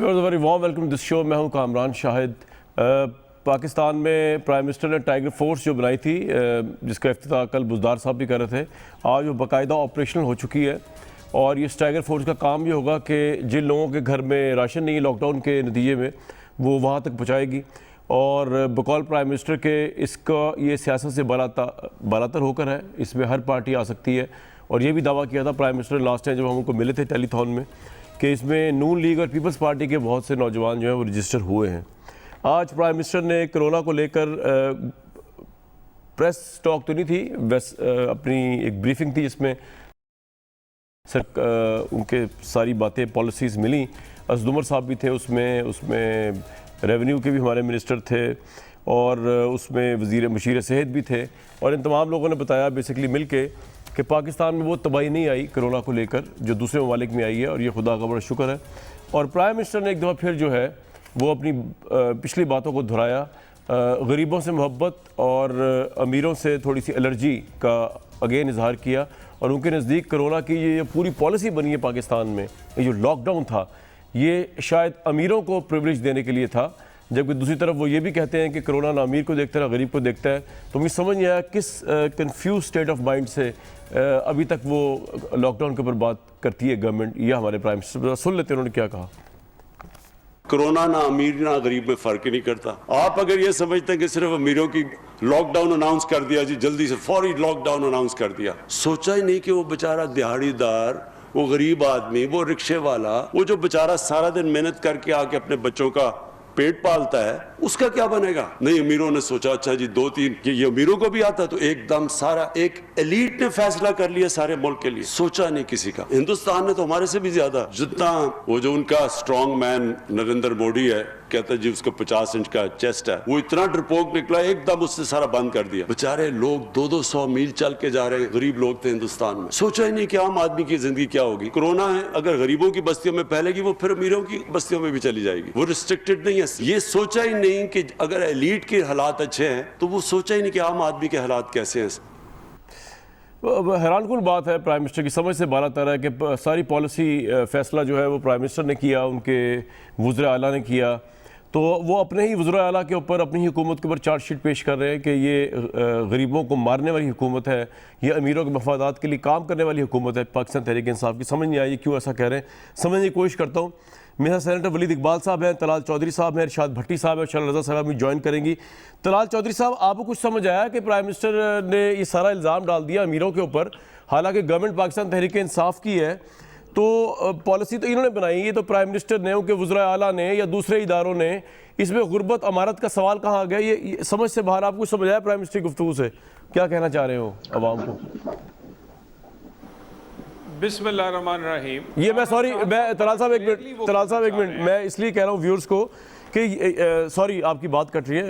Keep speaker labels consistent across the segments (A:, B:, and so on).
A: Very warm welcome this show. मैं हूं कामरान शाहिद। पाकिस्तान में प्राइम मिनिस्टर ने टाइगर फोर्स जो बनाई थी, जिसका इफ्तिताह कल बुज़दार साहब भी कर रहे थे, आज वो बाकायदा ऑपरेशनल हो चुकी है। और ये टाइगर फोर्स का काम ये होगा कि जिन लोगों के घर में राशन नहीं है लॉकडाउन के नतीजे में, वो वहाँ तक पहुँचाएगी। और बकौल प्राइम मिनिस्टर के इसका ये सियासत से बालातर होकर है, इसमें हर पार्टी आ सकती है। और ये भी दावा किया था प्राइम मिनिस्टर लास्ट टाइम जब हम उनको मिले थे टेलीथॉन में, कि इसमें नून लीग और पीपल्स पार्टी के बहुत से नौजवान जो हैं वो रजिस्टर हुए हैं। आज प्राइम मिनिस्टर ने कोरोना को लेकर प्रेस टॉक तो नहीं थी, बस अपनी एक ब्रीफिंग थी जिसमें उनके सारी बातें पॉलिसीज़ मिली। असदुमर साहब भी थे उसमें रेवेन्यू के भी हमारे मिनिस्टर थे, और उसमें वज़ीर मुशीर सेहत भी थे। और इन तमाम लोगों ने बताया बेसिकली मिल के कि पाकिस्तान में वो तबाही नहीं आई कोरोना को लेकर जो दूसरे ममालिक में आई है, और ये खुदा का बड़ा शुक्र है। और प्राइम मिनिस्टर ने एक दफ़ा फिर जो है वो अपनी पिछली बातों को दोहराया, गरीबों से मोहब्बत और अमीरों से थोड़ी सी एलर्जी का अगेन इजहार किया। और उनके नज़दीक कोरोना की ये पूरी पॉलिसी बनी है पाकिस्तान में, ये जो लॉकडाउन था ये शायद अमीरों को प्रिविलेज देने के लिए था, जबकि दूसरी तरफ वो ये भी कहते हैं कि कोरोना ना अमीर को देखता है ना गरीब को देखता है। तो मुझे समझ नहीं आया किस कंफ्यूज स्टेट ऑफ माइंड से अभी तक वो लॉकडाउन के ऊपर बात करती है गवर्नमेंट या हमारे प्राइम मिनिस्टर। सुन लेते हैं उन्होंने क्या कहा।
B: कोरोना ना अमीर ना गरीब में फर्क ही नहीं करता। आप अगर ये समझते हैं कि सिर्फ अमीरों की लॉकडाउन अनाउंस कर दिया जी, जल्दी से फौरी लॉकडाउन अनाउंस कर दिया, सोचा ही नहीं कि वो बेचारा दिहाड़ीदार, वो गरीब आदमी, वो रिक्शे वाला, वो जो बेचारा सारा दिन मेहनत करके आके अपने बच्चों का पेट पालता है, उसका क्या बनेगा। नहीं, अमीरों ने सोचा अच्छा जी 2-3 ये अमीरों को भी आता, तो एकदम सारा एक एलीट ने फैसला कर लिया सारे मुल्क के लिए, सोचा नहीं किसी का। हिंदुस्तान ने तो हमारे से भी ज्यादा, जितना वो जो उनका स्ट्रॉन्ग मैन नरेंद्र मोदी है, कहता है जी उसका 50 इंच का चेस्ट है, वो इतना डरपोक निकला एकदम उससे सारा बंद कर दिया। बेचारे लोग 200-200 मील चल के जा रहे हैं, गरीब लोग थे हिंदुस्तान में। सोचा ही नहीं कि आम आदमी की जिंदगी क्या होगी। कोरोना है, अगर गरीबों की बस्तियों में फैलेगी वो फिर अमीरों की बस्तियों में भी चली जाएगी, वो रिस्ट्रिक्टेड नहीं है। ये सोचा ही नहीं कि अगर एलीट के हालात अच्छे हैं तो वो सोचा ही नहीं कि आम आदमी के हालात कैसे हैं।
A: हैरानकुन बात है, प्राइम मिनिस्टर की समझ से बालातर है कि सारी पॉलिसी फैसला जो है वो प्राइम मिनिस्टर ने किया, उनके वज़ीर आला ने किया। तो वो अपने ही वज़ीर आला के ऊपर अपनी ही हुकूमत के ऊपर चार्जशीट पेश कर रहे हैं कि ये गरीबों को मारने वाली हुकूमत है, ये अमीरों के मफादात के लिए काम करने वाली हुकूमत है पाकिस्तान तहरीक इंसाफ की। समझ नहीं आई क्यों ऐसा कह रहे हैं, समझने की कोशिश करता हूँ। मेरा सेनेटर वलीद इकबाल साहब हैं, तलाल चौधरी साहब हैं, इरशाद भट्टी साहब हैं, शर्ला रज़ा साहब भी ज्वाइन करेंगी। तलाल चौधरी साहब, आपको कुछ समझ आया कि प्राइम मिनिस्टर ने ये सारा इल्ज़ाम डाल दिया अमीरों के ऊपर, हालांकि गवर्नमेंट पाकिस्तान तहरीक इंसाफ की है, तो पॉलिसी तो इन्होंने बनाई है, तो प्राइम मिनिस्टर ने, उनके वज़ीर आला ने या दूसरे इदारों ने, इसमें गुर्बत अमारत का सवाल कहाँ आ गया? ये समझ से बाहर। आपको समझ आया प्राइम मिनिस्टर की गुफ्तगू से क्या कहना चाह रहे हो अवाम को?
C: बिस्मिल्लाहिर्रहमानिर्रहीम।
A: ये मैं सॉरी, मैं तलाल साहब एक मिनट, मैं इसलिए कह रहा हूँ व्यूअर्स को कि सॉरी आपकी बात कट रही है।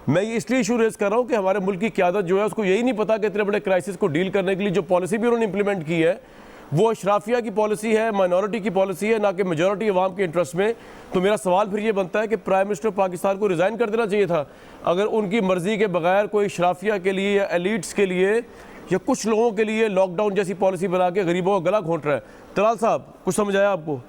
A: मैं ये इसलिए इशू रेज कर रहा हूँ कि हमारे मुल्क की क़यादत जो है उसको यही नहीं पता कि इतने बड़े क्राइसिस को डील करने के लिए जो पॉलिसी भी उन्होंने इंप्लीमेंट की है वो अशराफिया की पॉलिसी है, माइनॉरिटी की पॉलिसी है, ना कि मेजॉरिटी अवाम के इंटरेस्ट में। तो मेरा सवाल फिर ये बनता है कि प्राइम मिनिस्टर पाकिस्तान को रिज़ाइन कर देना चाहिए था अगर उनकी मर्ज़ी के बगैर कोई अशराफिया के लिए या एलिट्स के लिए या कुछ लोगों के लिए लॉकडाउन जैसी पॉलिसी बना के गरीबों का गला घोंट रहा है। तलाल साहब, कुछ समझ आया आपको?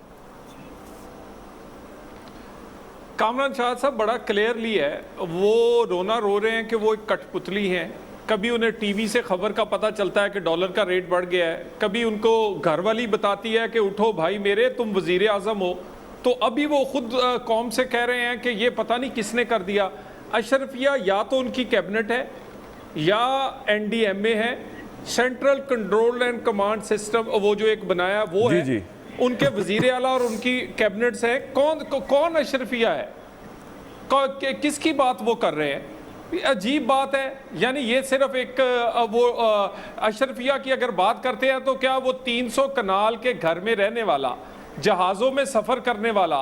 C: कामरान शाह साहब बड़ा क्लियरली है, वो रोना रो रहे हैं कि वो एक कठपुतली हैं। कभी उन्हें टीवी से खबर का पता चलता है कि डॉलर का रेट बढ़ गया है, कभी उनको घरवाली बताती है कि उठो भाई मेरे, तुम वजीर आजम हो, तो अभी वो खुद कौम से कह रहे हैं कि ये पता नहीं किसने कर दिया। अशरफिया या तो उनकी कैबिनेट है या NDMA है, central control and command system, वो जो एक बनाया वो है जी। उनके वजीर आला और उनकी कैबिनेट्स है। कौन अशरफिया है, किसकी बात वो कर रहे हैं? अजीब बात है। यानी ये सिर्फ एक वो अशरफिया की अगर बात करते हैं तो क्या वो 300 कनाल के घर में रहने वाला, जहाज़ों में सफ़र करने वाला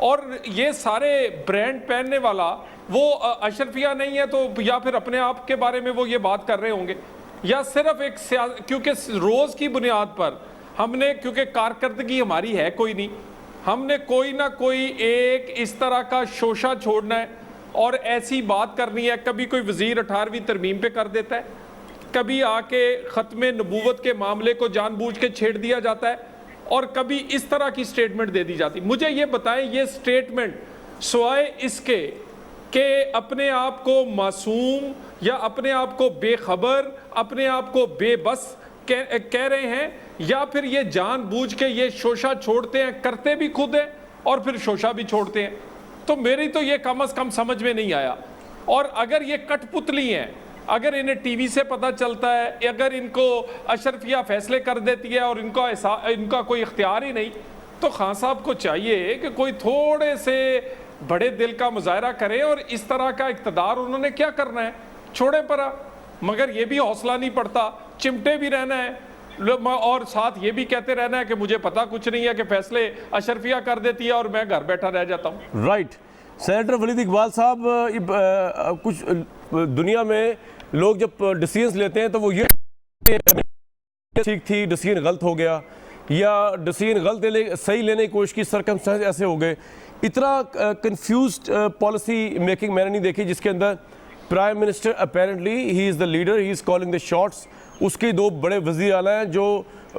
C: और ये सारे ब्रांड पहनने वाला वो अशरफिया नहीं है? तो या फिर अपने आप के बारे में वो ये बात कर रहे होंगे, या सिर्फ एक क्योंकि रोज़ की बुनियाद पर हमने, क्योंकि कारकर्दगी हमारी है कोई नहीं, हमने कोई ना कोई एक इस तरह का शोशा छोड़ना है और ऐसी बात करनी है। कभी कोई वज़ीर 18वीं तरमीम पे कर देता है, कभी आके ख़त्म नबूवत के मामले को जानबूझ के छेड़ दिया जाता है, और कभी इस तरह की स्टेटमेंट दे दी जाती। मुझे ये बताएं, ये स्टेटमेंट सिवाय इसके कि अपने आप को मासूम या अपने आप को बेखबर, अपने आप को बेबस कह रहे हैं, या फिर ये जानबूझ के ये शोशा छोड़ते हैं, करते भी खुद हैं और फिर शोशा भी छोड़ते हैं। तो मेरी तो ये कम से कम समझ में नहीं आया। और अगर ये कठपुतली हैं, अगर इन्हें टीवी से पता चलता है, अगर इनको अशरफिया फैसले कर देती है और इनका कोई इख्तियार ही नहीं, तो खान साहब को चाहिए कि कोई थोड़े से बड़े दिल का मुजाहरा करें। और इस तरह का इक़्तिदार उन्होंने क्या करना है, छोड़े परा। मगर ये भी हौसला नहीं पड़ता, चिमटे भी रहना है और साथ ये भी कहते रहना है कि मुझे पता कुछ नहीं है, कि फैसले अशरफिया कर देती है और मैं घर बैठा रह जाता हूँ।
A: राइट। सेनेटर वलीद इकबाल साहब, कुछ दुनिया में लोग जब डिसीजंस लेते हैं तो वो ये ठीक थी, डिसीजन गलत हो गया, या डिसीजन गलत सही लेने की कोशिश की, सर्कमस्टेंस ऐसे हो गए। इतना कंफ्यूज्ड पॉलिसी मेकिंग मैंने नहीं देखी जिसके अंदर prime minister apparently he is the leader, he is calling the shots. उसके दो बड़े वज़ीर आला हैं जो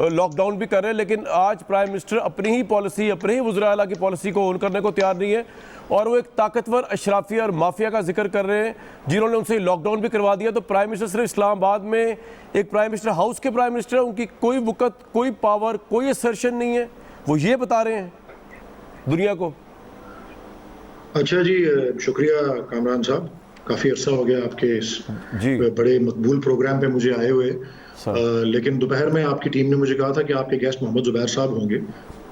A: लॉकडाउन भी कर रहे हैं, लेकिन आज प्राइम मिनिस्टर अपनी ही पॉलिसी, अपने ही वज़ीर आला की पॉलिसी को ऑन करने को तैयार नहीं है। और वो एक ताकतवर अशराफिया और माफिया का जिक्र कर रहे हैं जिन्होंने उनसे लॉकडाउन भी करवा दिया। तो प्राइम मिनिस्टर सिर्फ इस्लामाबाद में एक प्राइम मिनिस्टर हाउस के प्राइम मिनिस्टर है, उनकी कोई वक़्त, कोई पावर, कोई असर्शन नहीं है, वो ये बता रहे हैं दुनिया को।
D: अच्छा जी, शुक्रिया कामरान साहब, काफ़ी अर्सा हो गया आपके इस बड़े मकबूल प्रोग्राम पे मुझे आए हुए। लेकिन दोपहर में आपकी टीम ने मुझे कहा था कि आपके गेस्ट मोहम्मद ज़ुबैर साहब होंगे।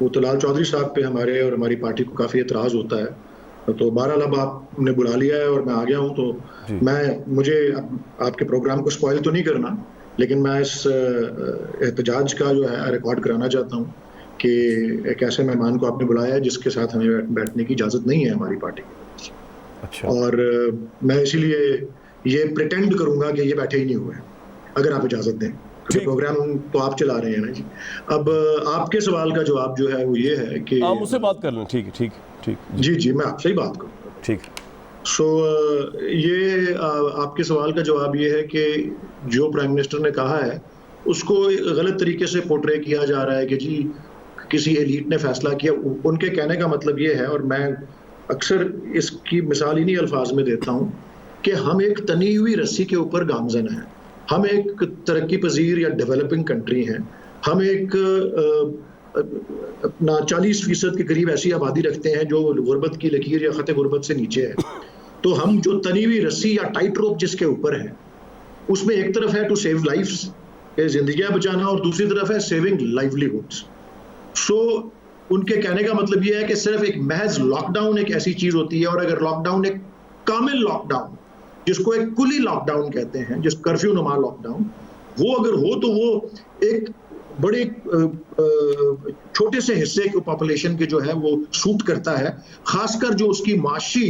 D: वो तलाल चौधरी साहब पे हमारे और हमारी पार्टी को काफ़ी एतराज़ होता है, तो बहरहाल अब आपने बुला लिया है और मैं आ गया हूँ। तो मुझे आपके प्रोग्राम को स्पॉइल तो नहीं करना, लेकिन मैं इस एहतजाज का जो है रिकॉर्ड कराना चाहता हूँ कि एक ऐसे मेहमान को आपने बुलाया है जिसके साथ हमें बैठने की इजाज़त नहीं है हमारी पार्टी की।
A: अच्छा।
D: और मैं इसीलिए ये प्रिटेंड करूंगा कि ये बैठे ही नहीं हुए, अगर आप इजाज़त दें, क्योंकि प्रोग्राम तो आप चला रहे हैं ना जी। अब आपके सवाल का जवाब जो है वो ये है कि
A: आप मुझसे बात कर लें। ठीक है, ठीक ठीक
D: जी, मैं आपसे ही बात करूँगा।
A: ठीक।
D: ये आपके सवाल का जवाब ये है कि जो प्राइम मिनिस्टर ने कहा है उसको गलत तरीके से पोर्ट्रे किया जा रहा है कि जी किसी एलीट ने फैसला किया। उनके कहने का मतलब ये है, और मैं अक्सर इसकी मिसाल इन्हीं अल्फाज में देता हूँ, कि हम एक तनी हुई रस्सी के ऊपर गामजन हैं। हम एक तरक्की पजीर या डेवलपिंग कंट्री हैं। हम एक अपना 40% के करीब ऐसी आबादी रखते हैं जो गुर्बत की लकीर या खत गुर्बत से नीचे है। तो हम जो तनी हुई रस्सी या टाइट रोप जिसके ऊपर है, उसमें एक तरफ है टू सेव लाइफ्स, जिंदगियां बचाना, और दूसरी तरफ है सेविंग लाइवलीहुड्स। उनके कहने का मतलब यह है कि सिर्फ एक महज लॉकडाउन एक ऐसी चीज होती है, और अगर लॉकडाउन एक कामिल लॉकडाउन, जिसको एक कुली लॉकडाउन कहते हैं, जिस कर्फ्यू नुमा लॉकडाउन, वो अगर हो तो वो एक बड़े छोटे से हिस्से के पॉपुलेशन के जो है वो सूट करता है, खासकर जो उसकी माशी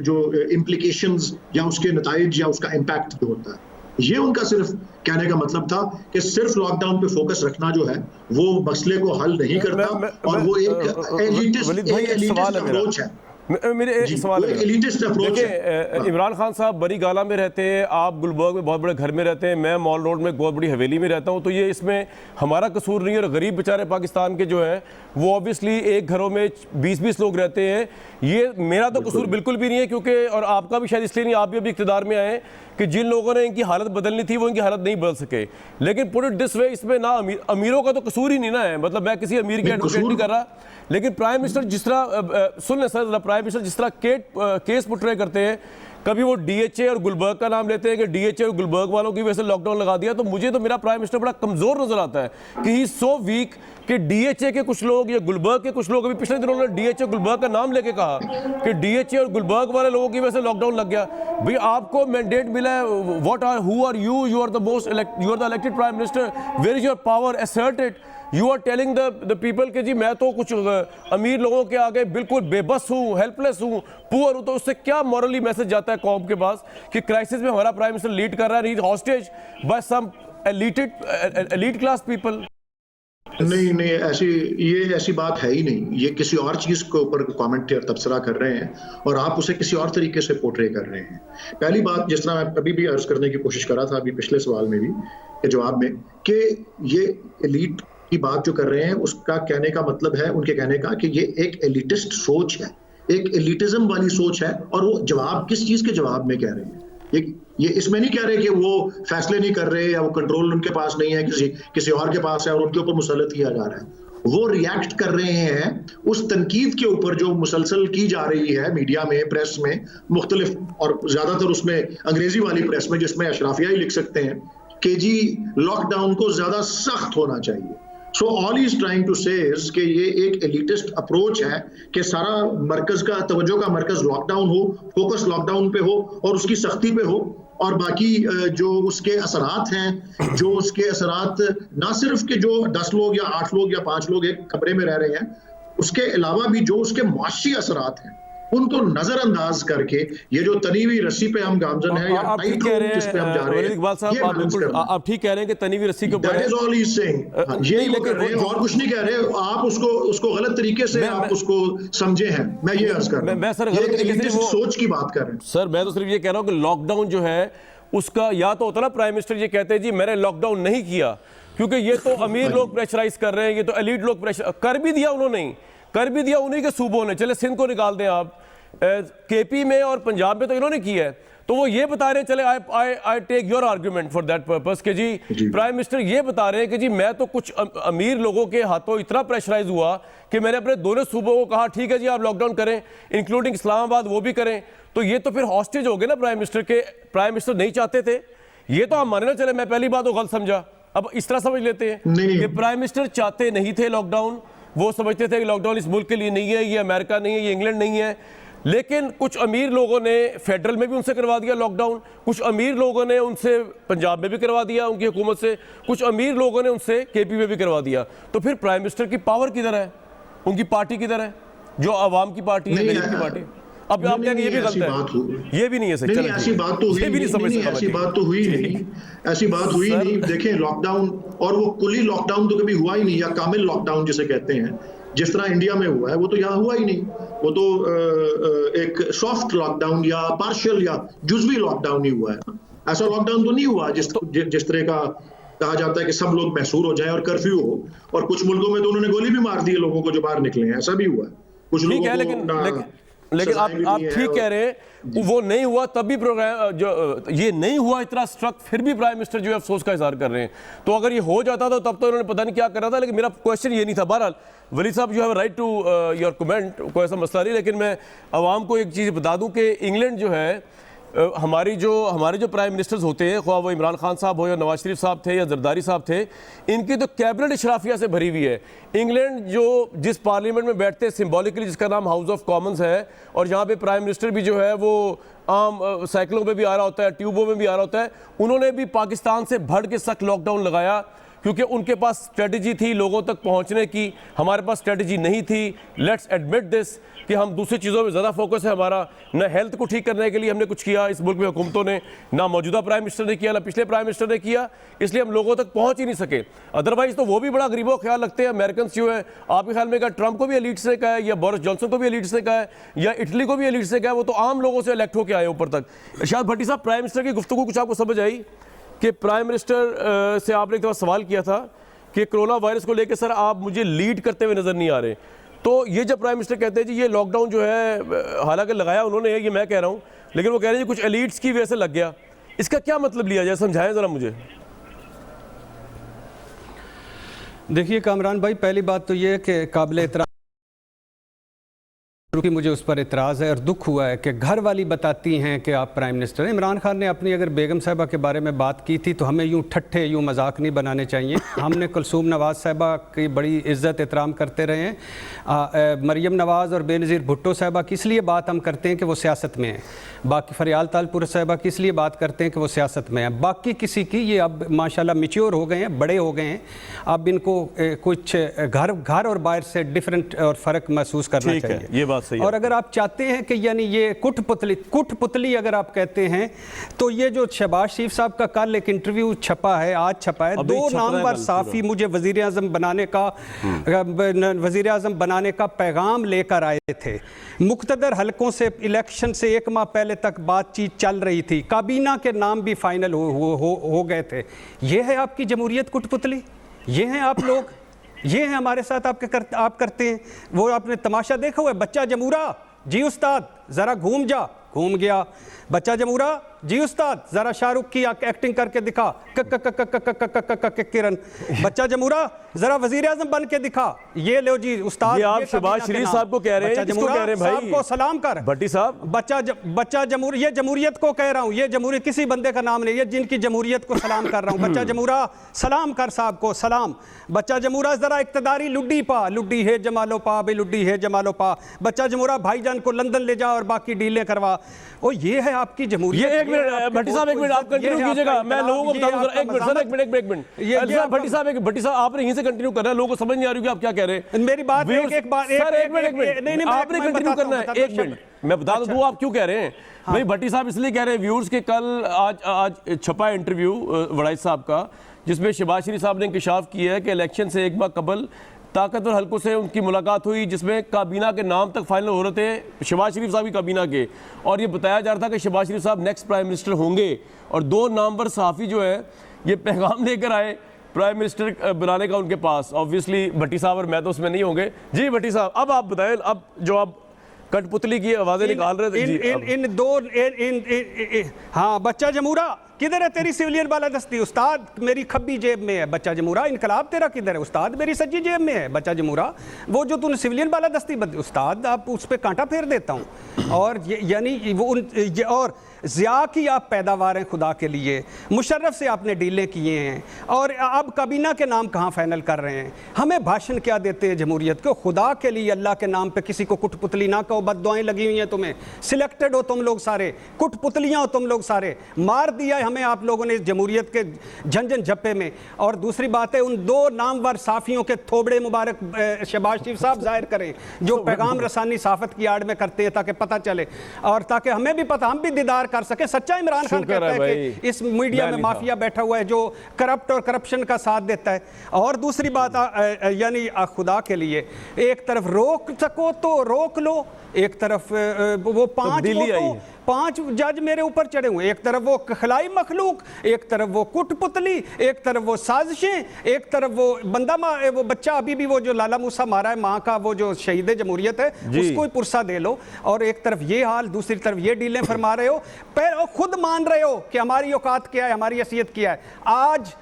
D: जो इम्प्लीकेशंस या उसके नताइज या उसका इम्पैक्ट जो होता है। ये उनका सिर्फ कहने का मतलब था कि सिर्फ लॉकडाउन पे फोकस रखना जो है वो मसले को हल नहीं करता, और वो एक एलिटिस्ट अप्रोच है।
A: मेरे एक सवाल है, देखिए इमरान खान साहब बड़ी गाला में रहते हैं, आप गुलबर्ग में बहुत बड़े घर में रहते हैं, मैं मॉल रोड में बहुत बड़ी हवेली में रहता हूं, तो ये इसमें हमारा कसूर नहीं है। और गरीब बेचारे पाकिस्तान के जो हैं वो ऑब्वियसली एक घरों में 20-20 लोग रहते हैं, ये मेरा तो कसूर बिल्कुल भी नहीं है, क्योंकि और आपका भी शायद इसलिए नहीं, आप भी अभी इक़्तिदार में आए कि जिन लोगों ने इनकी हालत बदलनी थी वो इनकी हालत नहीं बदल सके। लेकिन पुट इट दिस वे, इसमें ना अमीरों का तो कसूर ही नहीं ना है, मतलब मैं किसी अमीर की एडवोकेट नहीं कर रहा, लेकिन प्राइम मिनिस्टर जिस तरह सुन लें सर, प्राइम मिनिस्टर जिस तरह केस पुट्रे करते हैं, कभी वो डीएचए और गुलबर्ग का नाम लेते हैं कि डीएचए और गुलबर्ग वालों की वजह से लॉकडाउन लगा दिया, तो मुझे तो मेरा प्राइम मिनिस्टर बड़ा कमजोर नजर आता है कि ही सो वीक कि डीएचए के कुछ लोग या गुलबर्ग के कुछ लोग, अभी पिछले दिनों ने डीएचए गुलबर्ग का नाम लेके कहा कि डीएचए और गुलबर्ग वाले लोगों की वजह से लॉकडाउन लग गया। भाई आपको मैंडेट मिला है, what are who are you, you are the most you are the elected prime minister, where is your power, assert it. You are telling the people कि जी मैं तो कुछ अमीर लोगों के आगे बिल्कुल बेबस हूँ, हेल्पलेस हूँ, पुअर हूँ, तो उससे क्या मॉरली मैसेज जाता है कौम के पास कि क्राइसिस में हमारा प्राइम मिनिस्टर लीड कर रहा है, हॉस्टेज बाय सम एलीट क्लास पीपल।
D: नहीं, ऐसी बात है ही नहीं। ये किसी और चीज के ऊपर कमेंट या तबसरा कर रहे हैं और आप उसे किसी और तरीके से पोर्ट्रे कर रहे हैं। पहली बात, जिस तरह मैं अभी भी अर्ज करने की कोशिश कर रहा था अभी पिछले सवाल में भी के जवाब में, कि ये एलीट की बात जो कर रहे हैं उसका कहने का मतलब है, उनके कहने का, कि ये एक एलिटिस्ट सोच है, एक एलिटिज्म वाली सोच है। और वो जवाब किस चीज के जवाब में कह रहे हैं? ये इसमें नहीं कह रहे कि वो फैसले नहीं कर रहे या वो कंट्रोल उनके पास नहीं है, किसी और के पास है और उनके ऊपर मुसल्लत किया जा रहा है। वो रिएक्ट कर रहे हैं उस तनकीद के ऊपर जो मुसलसल की जा रही है मीडिया में, प्रेस में, मुख्तलिफ, और ज्यादातर उसमें अंग्रेजी वाली प्रेस में, जिसमें अशराफिया ही लिख सकते हैं कि जी लॉकडाउन को ज्यादा सख्त होना चाहिए। So all is trying to say कि ये एक एलिटिस्ट अप्रोच है कि सारा मरकज का तवज्जो का मरकज लॉकडाउन हो, फोकस लॉकडाउन पे हो और उसकी सख्ती पे हो, और बाकी जो उसके असरात हैं, जो उसके असरात ना सिर्फ के जो 10 लोग या 8 लोग या 5 लोग एक कमरे में रह रहे हैं, उसके अलावा भी जो उसके मुआशी असरात हैं उनको नजरअंदाज करके ये जो तनी हुई रस्सी पे हम गामजन है या टाइट रोप जिस पे हम जा रहे हैं,
A: आप ठीक कह रहे हैं कि तनी हुई रस्सी के ऊपर,
D: that is all he is saying, यही वो कर रहे हैं और कुछ नहीं कह रहे। आप उसको गलत तरीके से आप उसको समझे हैं, मैं ये अर्ज कर रहा हूं।
A: मैं सर गलत तरीके से
D: सोच की बात कर रहे हैं
A: सर। मैं तो सिर्फ ये कह रहा हूं कि लॉकडाउन जो है उसका या तो होता ना, प्राइम मिनिस्टर ये कहते हैं जी मैंने लॉकडाउन नहीं किया क्योंकि ये तो अमीर लोग प्रेशराइज कर रहे हैं, ये तो एलीट लोग प्रेशर कर भी दिया, उन्होंने कर भी दिया उन्हीं के सूबों ने। चले सिंध को निकाल दें आप, केपी में और पंजाब में तो इन्होंने किया है, तो वो ये बता रहे हैं, चले I take your argument for that purpose कि जी प्राइम मिनिस्टर ये बता रहे हैं कि जी मैं तो कुछ अमीर लोगों के हाथों इतना प्रेशराइज हुआ कि मैंने अपने दोनों सूबों को कहा ठीक है जी आप लॉकडाउन करें, इंक्लूडिंग इस्लामाबाद, वो भी करें। तो ये तो फिर हॉस्टेज हो गए ना प्राइम मिनिस्टर के, प्राइम मिनिस्टर नहीं चाहते थे, ये तो हम माने ना। चले मैं पहली बात तो गलत समझा, अब इस तरह समझ लेते हैं कि प्राइम मिनिस्टर चाहते नहीं थे लॉकडाउन, वो समझते थे कि लॉकडाउन इस मुल्क के लिए नहीं है, ये अमेरिका नहीं है, ये इंग्लैंड नहीं है। लेकिन कुछ अमीर लोगों ने फेडरल में भी उनसे करवा दिया लॉकडाउन, कुछ अमीर लोगों ने उनसे पंजाब में भी करवा दिया उनकी हुकूमत से, कुछ अमीर लोगों ने उनसे केपी में भी करवा दिया। तो फिर प्राइम मिनिस्टर की पावर किधर है, उनकी पार्टी किधर है, जो आवाम की पार्टी है, गरीब की पार्टी? अब आप कहेंगे ये भी गलत है, ये भी नहीं है सर।
D: नहीं, ऐसी बात तो हुई नहीं, ऐसी बात तो हुई नहीं, ऐसी बात हुई नहीं। देखें लॉकडाउन, और वो कुली लॉकडाउन तो कभी हुआ ही नहीं, या कामिल लॉकडाउन जिसे कहते हैं, जिस तरह इंडिया में हुआ है वो तो यहाँ हुआ ही नहीं। वो तो एक सॉफ्ट लॉकडाउन या पार्शियल या जुज़वी लॉकडाउन ही हुआ है। ऐसा लॉकडाउन तो नहीं हुआ जिस तरह का कहा जाता है कि सब लोग महसूर हो जाए और कर्फ्यू हो, और कुछ मुल्कों में तो उन्होंने गोली भी मार दी है लोगों को जो बाहर निकले हैं, ऐसा भी हुआ है कुछ लोगों को।
A: लेकिन आप ठीक कह रहे हैं, वो नहीं हुआ तब भी प्रोग्राम, जो ये नहीं हुआ इतना स्ट्रक, फिर भी प्राइम मिनिस्टर जो है अफसोस का इजहार कर रहे हैं। तो अगर ये हो जाता था तब तो इन्होंने पता नहीं क्या कर रहा था। लेकिन मेरा क्वेश्चन ये नहीं था। बहरहाल वली साहब, you have right to your comment, कोई ऐसा मसला नहीं। लेकिन मैं आवाम को एक चीज़ बता दूं कि इंग्लैंड जो है, हमारे जो प्राइम मिनिस्टर्स होते हैं, ख्वाह वो इमरान खान साहब हो या नवाज शरीफ साहब थे या जरदारी साहब थे, इनकी तो कैबिनेट इशराफिया से भरी हुई है। इंग्लैंड जो जिस पार्लियामेंट में बैठते हैं सिंबॉलिकली, जिसका नाम हाउस ऑफ कॉमन्स है, और जहाँ पे प्राइम मिनिस्टर भी जो है वो आम साइकिलों में भी आ रहा होता है, ट्यूबों में भी आ रहा होता है, उन्होंने भी पाकिस्तान से बढ़ के सख्त लॉकडाउन लगाया क्योंकि उनके पास स्ट्रेटजी थी लोगों तक पहुंचने की, हमारे पास स्ट्रेटजी नहीं थी। लेट्स एडमिट दिस कि हम दूसरी चीज़ों में ज़्यादा फोकस है हमारा। न हेल्थ को ठीक करने के लिए हमने कुछ किया इस मुल्क में हुकूमतों ने, ना मौजूदा प्राइम मिनिस्टर ने किया, ना पिछले प्राइम मिनिस्टर ने किया, इसलिए हम लोगों तक पहुंच ही नहीं सके। अदरवाइज तो वो भी बड़ा गरीबों ख्याल रखते हैं अमेरिकन जो है। आपके ख्याल में ट्रंप को भी एलीट्स ने कहा है, या बोरिस जॉनसन को भी एलीट्स ने कहा है, या इटली को भी एलीट्स ने कहा है? वो तो आम लोगों से इलेक्ट होकर आए ऊपर तक। इरशाद भट्टी साहब, प्राइम मिनिस्टर की गुफ्तगू कुछ आपको समझ आई कि प्राइम मिनिस्टर से आपने एक दफ़ा सवाल किया था कि कोरोना वायरस को लेकर सर आप मुझे लीड करते हुए नज़र नहीं आ रहे, तो ये जब प्राइम मिनिस्टर कहते हैं जी ये लॉकडाउन जो है हालांकि लगाया उन्होंने, ये मैं कह रहा हूँ, लेकिन वो कह रहे हैं कुछ एलीट्स की वजह से लग गया, इसका क्या मतलब लिया जाए, समझाएं ज़रा मुझे।
E: देखिए कामरान भाई, पहली बात तो ये है कि काबिल एतराज़ कि मुझे उस पर एतराज़ है और दुख हुआ है कि घर वाली बताती हैं कि आप प्राइम मिनिस्टर हैं। इमरान खान ने अपनी अगर बेगम साहिबा के बारे में बात की थी तो हमें यूँ ठट्ठे यूँ मजाक नहीं बनाने चाहिए। हमने कुलसूम नवाज़ साहिबा की बड़ी इज़्ज़त एहतराम करते रहे हैं। मरियम नवाज़ और बेनज़ीर भुट्टो साहिबा की इसलिए बात हम करते हैं कि वो सियासत में हैं, बाकी फरियाल तालपुर साहिबा की इसलिए बात करते हैं कि वो सियासत में हैं, बाकी किसी की ये अब माशाल्लाह मैच्योर हो गए हैं, बड़े हो गए हैं, अब इनको कुछ घर और बाहर से डिफरेंट और फ़र्क महसूस करना चाहिए।
A: ये बात सही है।
E: और अगर आप चाहते हैं कि यानी ये कुठपुतली अगर आप कहते हैं तो ये जो शहबाज शरीफ साहब का कल एक इंटरव्यू छपा है, आज छपा है, 2 नामवर साफ़ी मुझे वज़ीर आज़म बनाने का पैगाम लेकर आए थे। मुख्तदर हलकों से इलेक्शन से 1 माह पहले तक बातचीत चल रही थी, काबीना के नाम भी फाइनल हो गए थे। ये है आपकी जमहूरियत कुठपुतली? ये हैं आप लोग? ये है हमारे साथ आप करते हैं। वो आपने तमाशा देखा हुआ है, बच्चा जमूरा जी उस्ताद ज़रा घूम जा, घूम गया। बच्चा जमूरा जी उस्ताद ज़रा शाहरुख की एक्टिंग करके दिखा, किरण। बच्चा जमूरा ज़रा वज़ीर आज़म बन के दिखा, ये लो जी उस्ताद।
A: ये आप शहबाज शरीफ साहब को कह रहे हैं, किसको कह रहे हैं भाई?
E: को सलाम कर
A: भट्टी साहब।
E: बच्चा ये जमहूरियत को कह रहा हूँ, ये जमहूरियत किसी बंदे का नाम नहीं, ये जिनकी जमहूरियत को सलाम कर रहा हूँ। बच्चा जमूरा सलाम कर साहब को, सलाम। बच्चा जमूरा ज़रा इक़्तिदारी लुड्डी पा, लुड्डी है जमालो पा बे, लुड्डी है जमालो पा। बच्चा जमूरा भाईजान को लंदन ले जा और बाकी डीलें करवा। ओ ये है आपकी जमहूरियत।
A: एक मिनट भट्टी साहब, एक मिनट आप कंटिन्यू कीजिएगा, मैं लोगों को बता दूं। एक मिनट सर, एक मिनट भट्टी साहब आपने यहीं से कंटिन्यू करना है, लोगों को समझ नहीं आ रही कि आप क्या कह रहे हैं।
E: मेरी बात एक बार
A: एक मिनट आपने कंटिन्यू करना है। एक मिनट मैं बता दूं आप क्यों कह रहे हैं भाई। भट्टी साहब इसलिए कह रहे हैं व्यूअर्स के कल आज छपा इंटरव्यू वड़ाइच साहब का, जिसमें शहबाज शरीफ साहब ने इंकशाफ किया है कि इलेक्शन से एक माह कबल ताकतवर हल्कों से उनकी मुलाकात हुई, जिसमें काबीना के नाम तक फाइनल हो रहे थे शहबाज शरीफ साहब की काबीना के, और ये बताया जा रहा था कि शहबाज शरीफ साहब नेक्स्ट प्राइम मिनिस्टर होंगे। और 2 नामवर सहाफ़ी जो है ये पैगाम लेकर आए प्राइम मिनिस्टर बनाने का उनके पास। ऑब्वियसली भट्टी साहब और मैं तो उसमें नहीं होंगे। जी भट्टी साहब, अब आप बताएं, अब जो आप कठपुतली की आवाज़ें निकाल रहे थे।
E: हाँ, बच्चा जमूरा किधर है तेरी सिविलियन बालादस्ती? उस्ताद मेरी खब्बी जेब में है बच्चा जमूरा। इनकलाब तेरा किधर है? उस्ताद मेरी सज्जी जेब में है बच्चा जमूरा। वो जो तूने सिविलियन बालादस्ती उस्ताद, आप उस पर कांटा फेर देता हूँ। और यानी वो और ज़िया की आप पैदावार हैं खुदा के लिए। मुशर्रफ से आपने डीलें किए हैं और अब काबीना के नाम कहाँ फाइनल कर रहे हैं? हमें भाषण क्या देते हैं जमहूरियत को? खुदा के लिए अल्लाह के नाम पे किसी को कुटपुतली ना कहो, बद्दुआएं लगी हुई हैं तुम्हें। सिलेक्टेड हो तुम लोग सारे, कुटपुतलियाँ हो तुम लोग सारे। मार दिया हमें आप लोगों ने जमहूरियत के झंझन झप्पे में। और दूसरी बात है, उन 2 नामवर साफियों के थोबड़े मुबारक शहबाज शरीफ साहब जाहिर करें, जो पैगाम रसानी साफत की आड़ में करते हैं, ताकि पता चले और ताकि हमें भी पता, हम भी दीदार कर सके। सच्चा इमरान खान कहता है कि इस मीडिया में माफिया बैठा हुआ है जो करप्ट और करप्शन का साथ देता है। और दूसरी बात यानी खुदा के लिए, एक तरफ रोक सको तो रोक लो, एक तरफ वो 5 जज मेरे ऊपर चढ़े हुए, एक तरफ वो खिलाई मखलूक, एक तरफ वो कुटपुतली, एक तरफ वो साजिशें, एक तरफ वो वो बच्चा अभी भी वो जो लाला मूसा मारा है माँ का, वो जो शहीद जमहूरियत है, उसको ही पुरसा दे लो। और एक तरफ ये हाल, दूसरी तरफ ये डीलें फरमा रहे हो, खुद मान रहे हो कि हमारी औकात क्या है, हमारी हैसियत क्या है। आज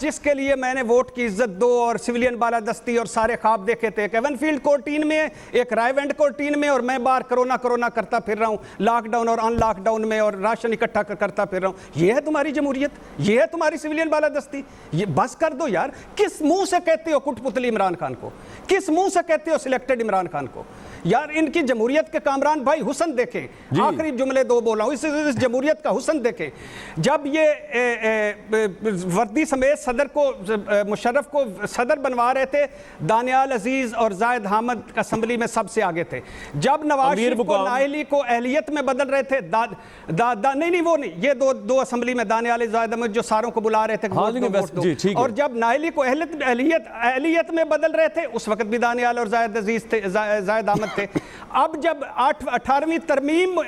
E: जिसके लिए मैंने वोट की इज्जत दो और सिविलियन बालादस्ती और सारे ख्वाब देखे थे, एक एवनफील्ड कोर्टीन में, एक रायवेंड कोर्टीन में, और मैं बाहर कोरोना करता फिर रहा हूँ, लॉकडाउन और अनलॉकडाउन में, और राशन इकट्ठा करता फिर रहा हूँ। ये है तुम्हारी जमहूरियत, ये है तुम्हारी सिविलियन बालादस्ती। ये बस कर दो यार। किस मुंह से कहते हो कुटपुतली इमरान खान को? किस मुंह से कहते हो सिलेक्टेड इमरान खान को? यार इनकी जमहूरियत के कामरान भाई हुस्न देखें। आखिरी जुमले 2 बोला हूं, इस जमहूरियत का हुस्न देखें। जब ये वर्दी समेत सदर को, मुशर्रफ को सदर बनवा रहे थे, दानियाल अजीज और जायद अहमद असेंबली में सबसे आगे थे। जब नवाज शरीफ को नाइली को अहलियत में बदल रहे थे, नहीं वो नहीं, ये दो असेंबली में दानियाल जायद अहमद जो सारों को बुला रहे थे, और जब नाइली को अहलियत में बदल रहे थे, उस वक्त भी दानियाल और जायद अजीज थे, जायद अहमद थे। अब जब 18वीं तरमीम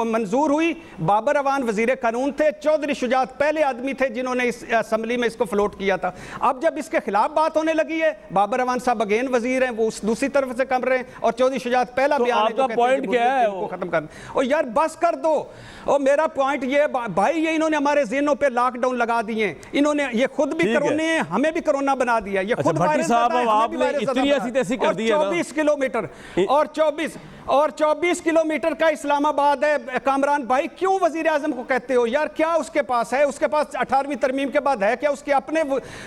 E: मंजूर हुई, बाबर अवान वजीर कानून थे, चौधरी शुजात पहले आदमी थे जिन्होंने इस असेंबली में इसको फ्लोट किया था। अब जब इसके खिलाफ बात होने लगी है, बाबर अवान साहब अगेन वजीर हैं, वो उस दूसरी तरफ से कम रहे हैं, और चौधरी शुजात पहला बयान है,
A: आपका पॉइंट क्या है
E: वो खत्म कर। और यार बस कर दो। और मेरा पॉइंट ये भाई, ये इन्होंने हमारे ज़हनों पे लॉकडाउन लगा दिए, इन्होंने ये खुद भी कोरोना, हमें भी कोरोना बना दिया। ये खुद वायरस 24 किलोमीटर और 24 किलोमीटर का इस्लामाबाद है। कामरान भाई क्यों वजीर आजम को कहते हो यार? क्या उसके पास है? उसके पास 18वीं तरमीम के बाद है क्या? उसके अपने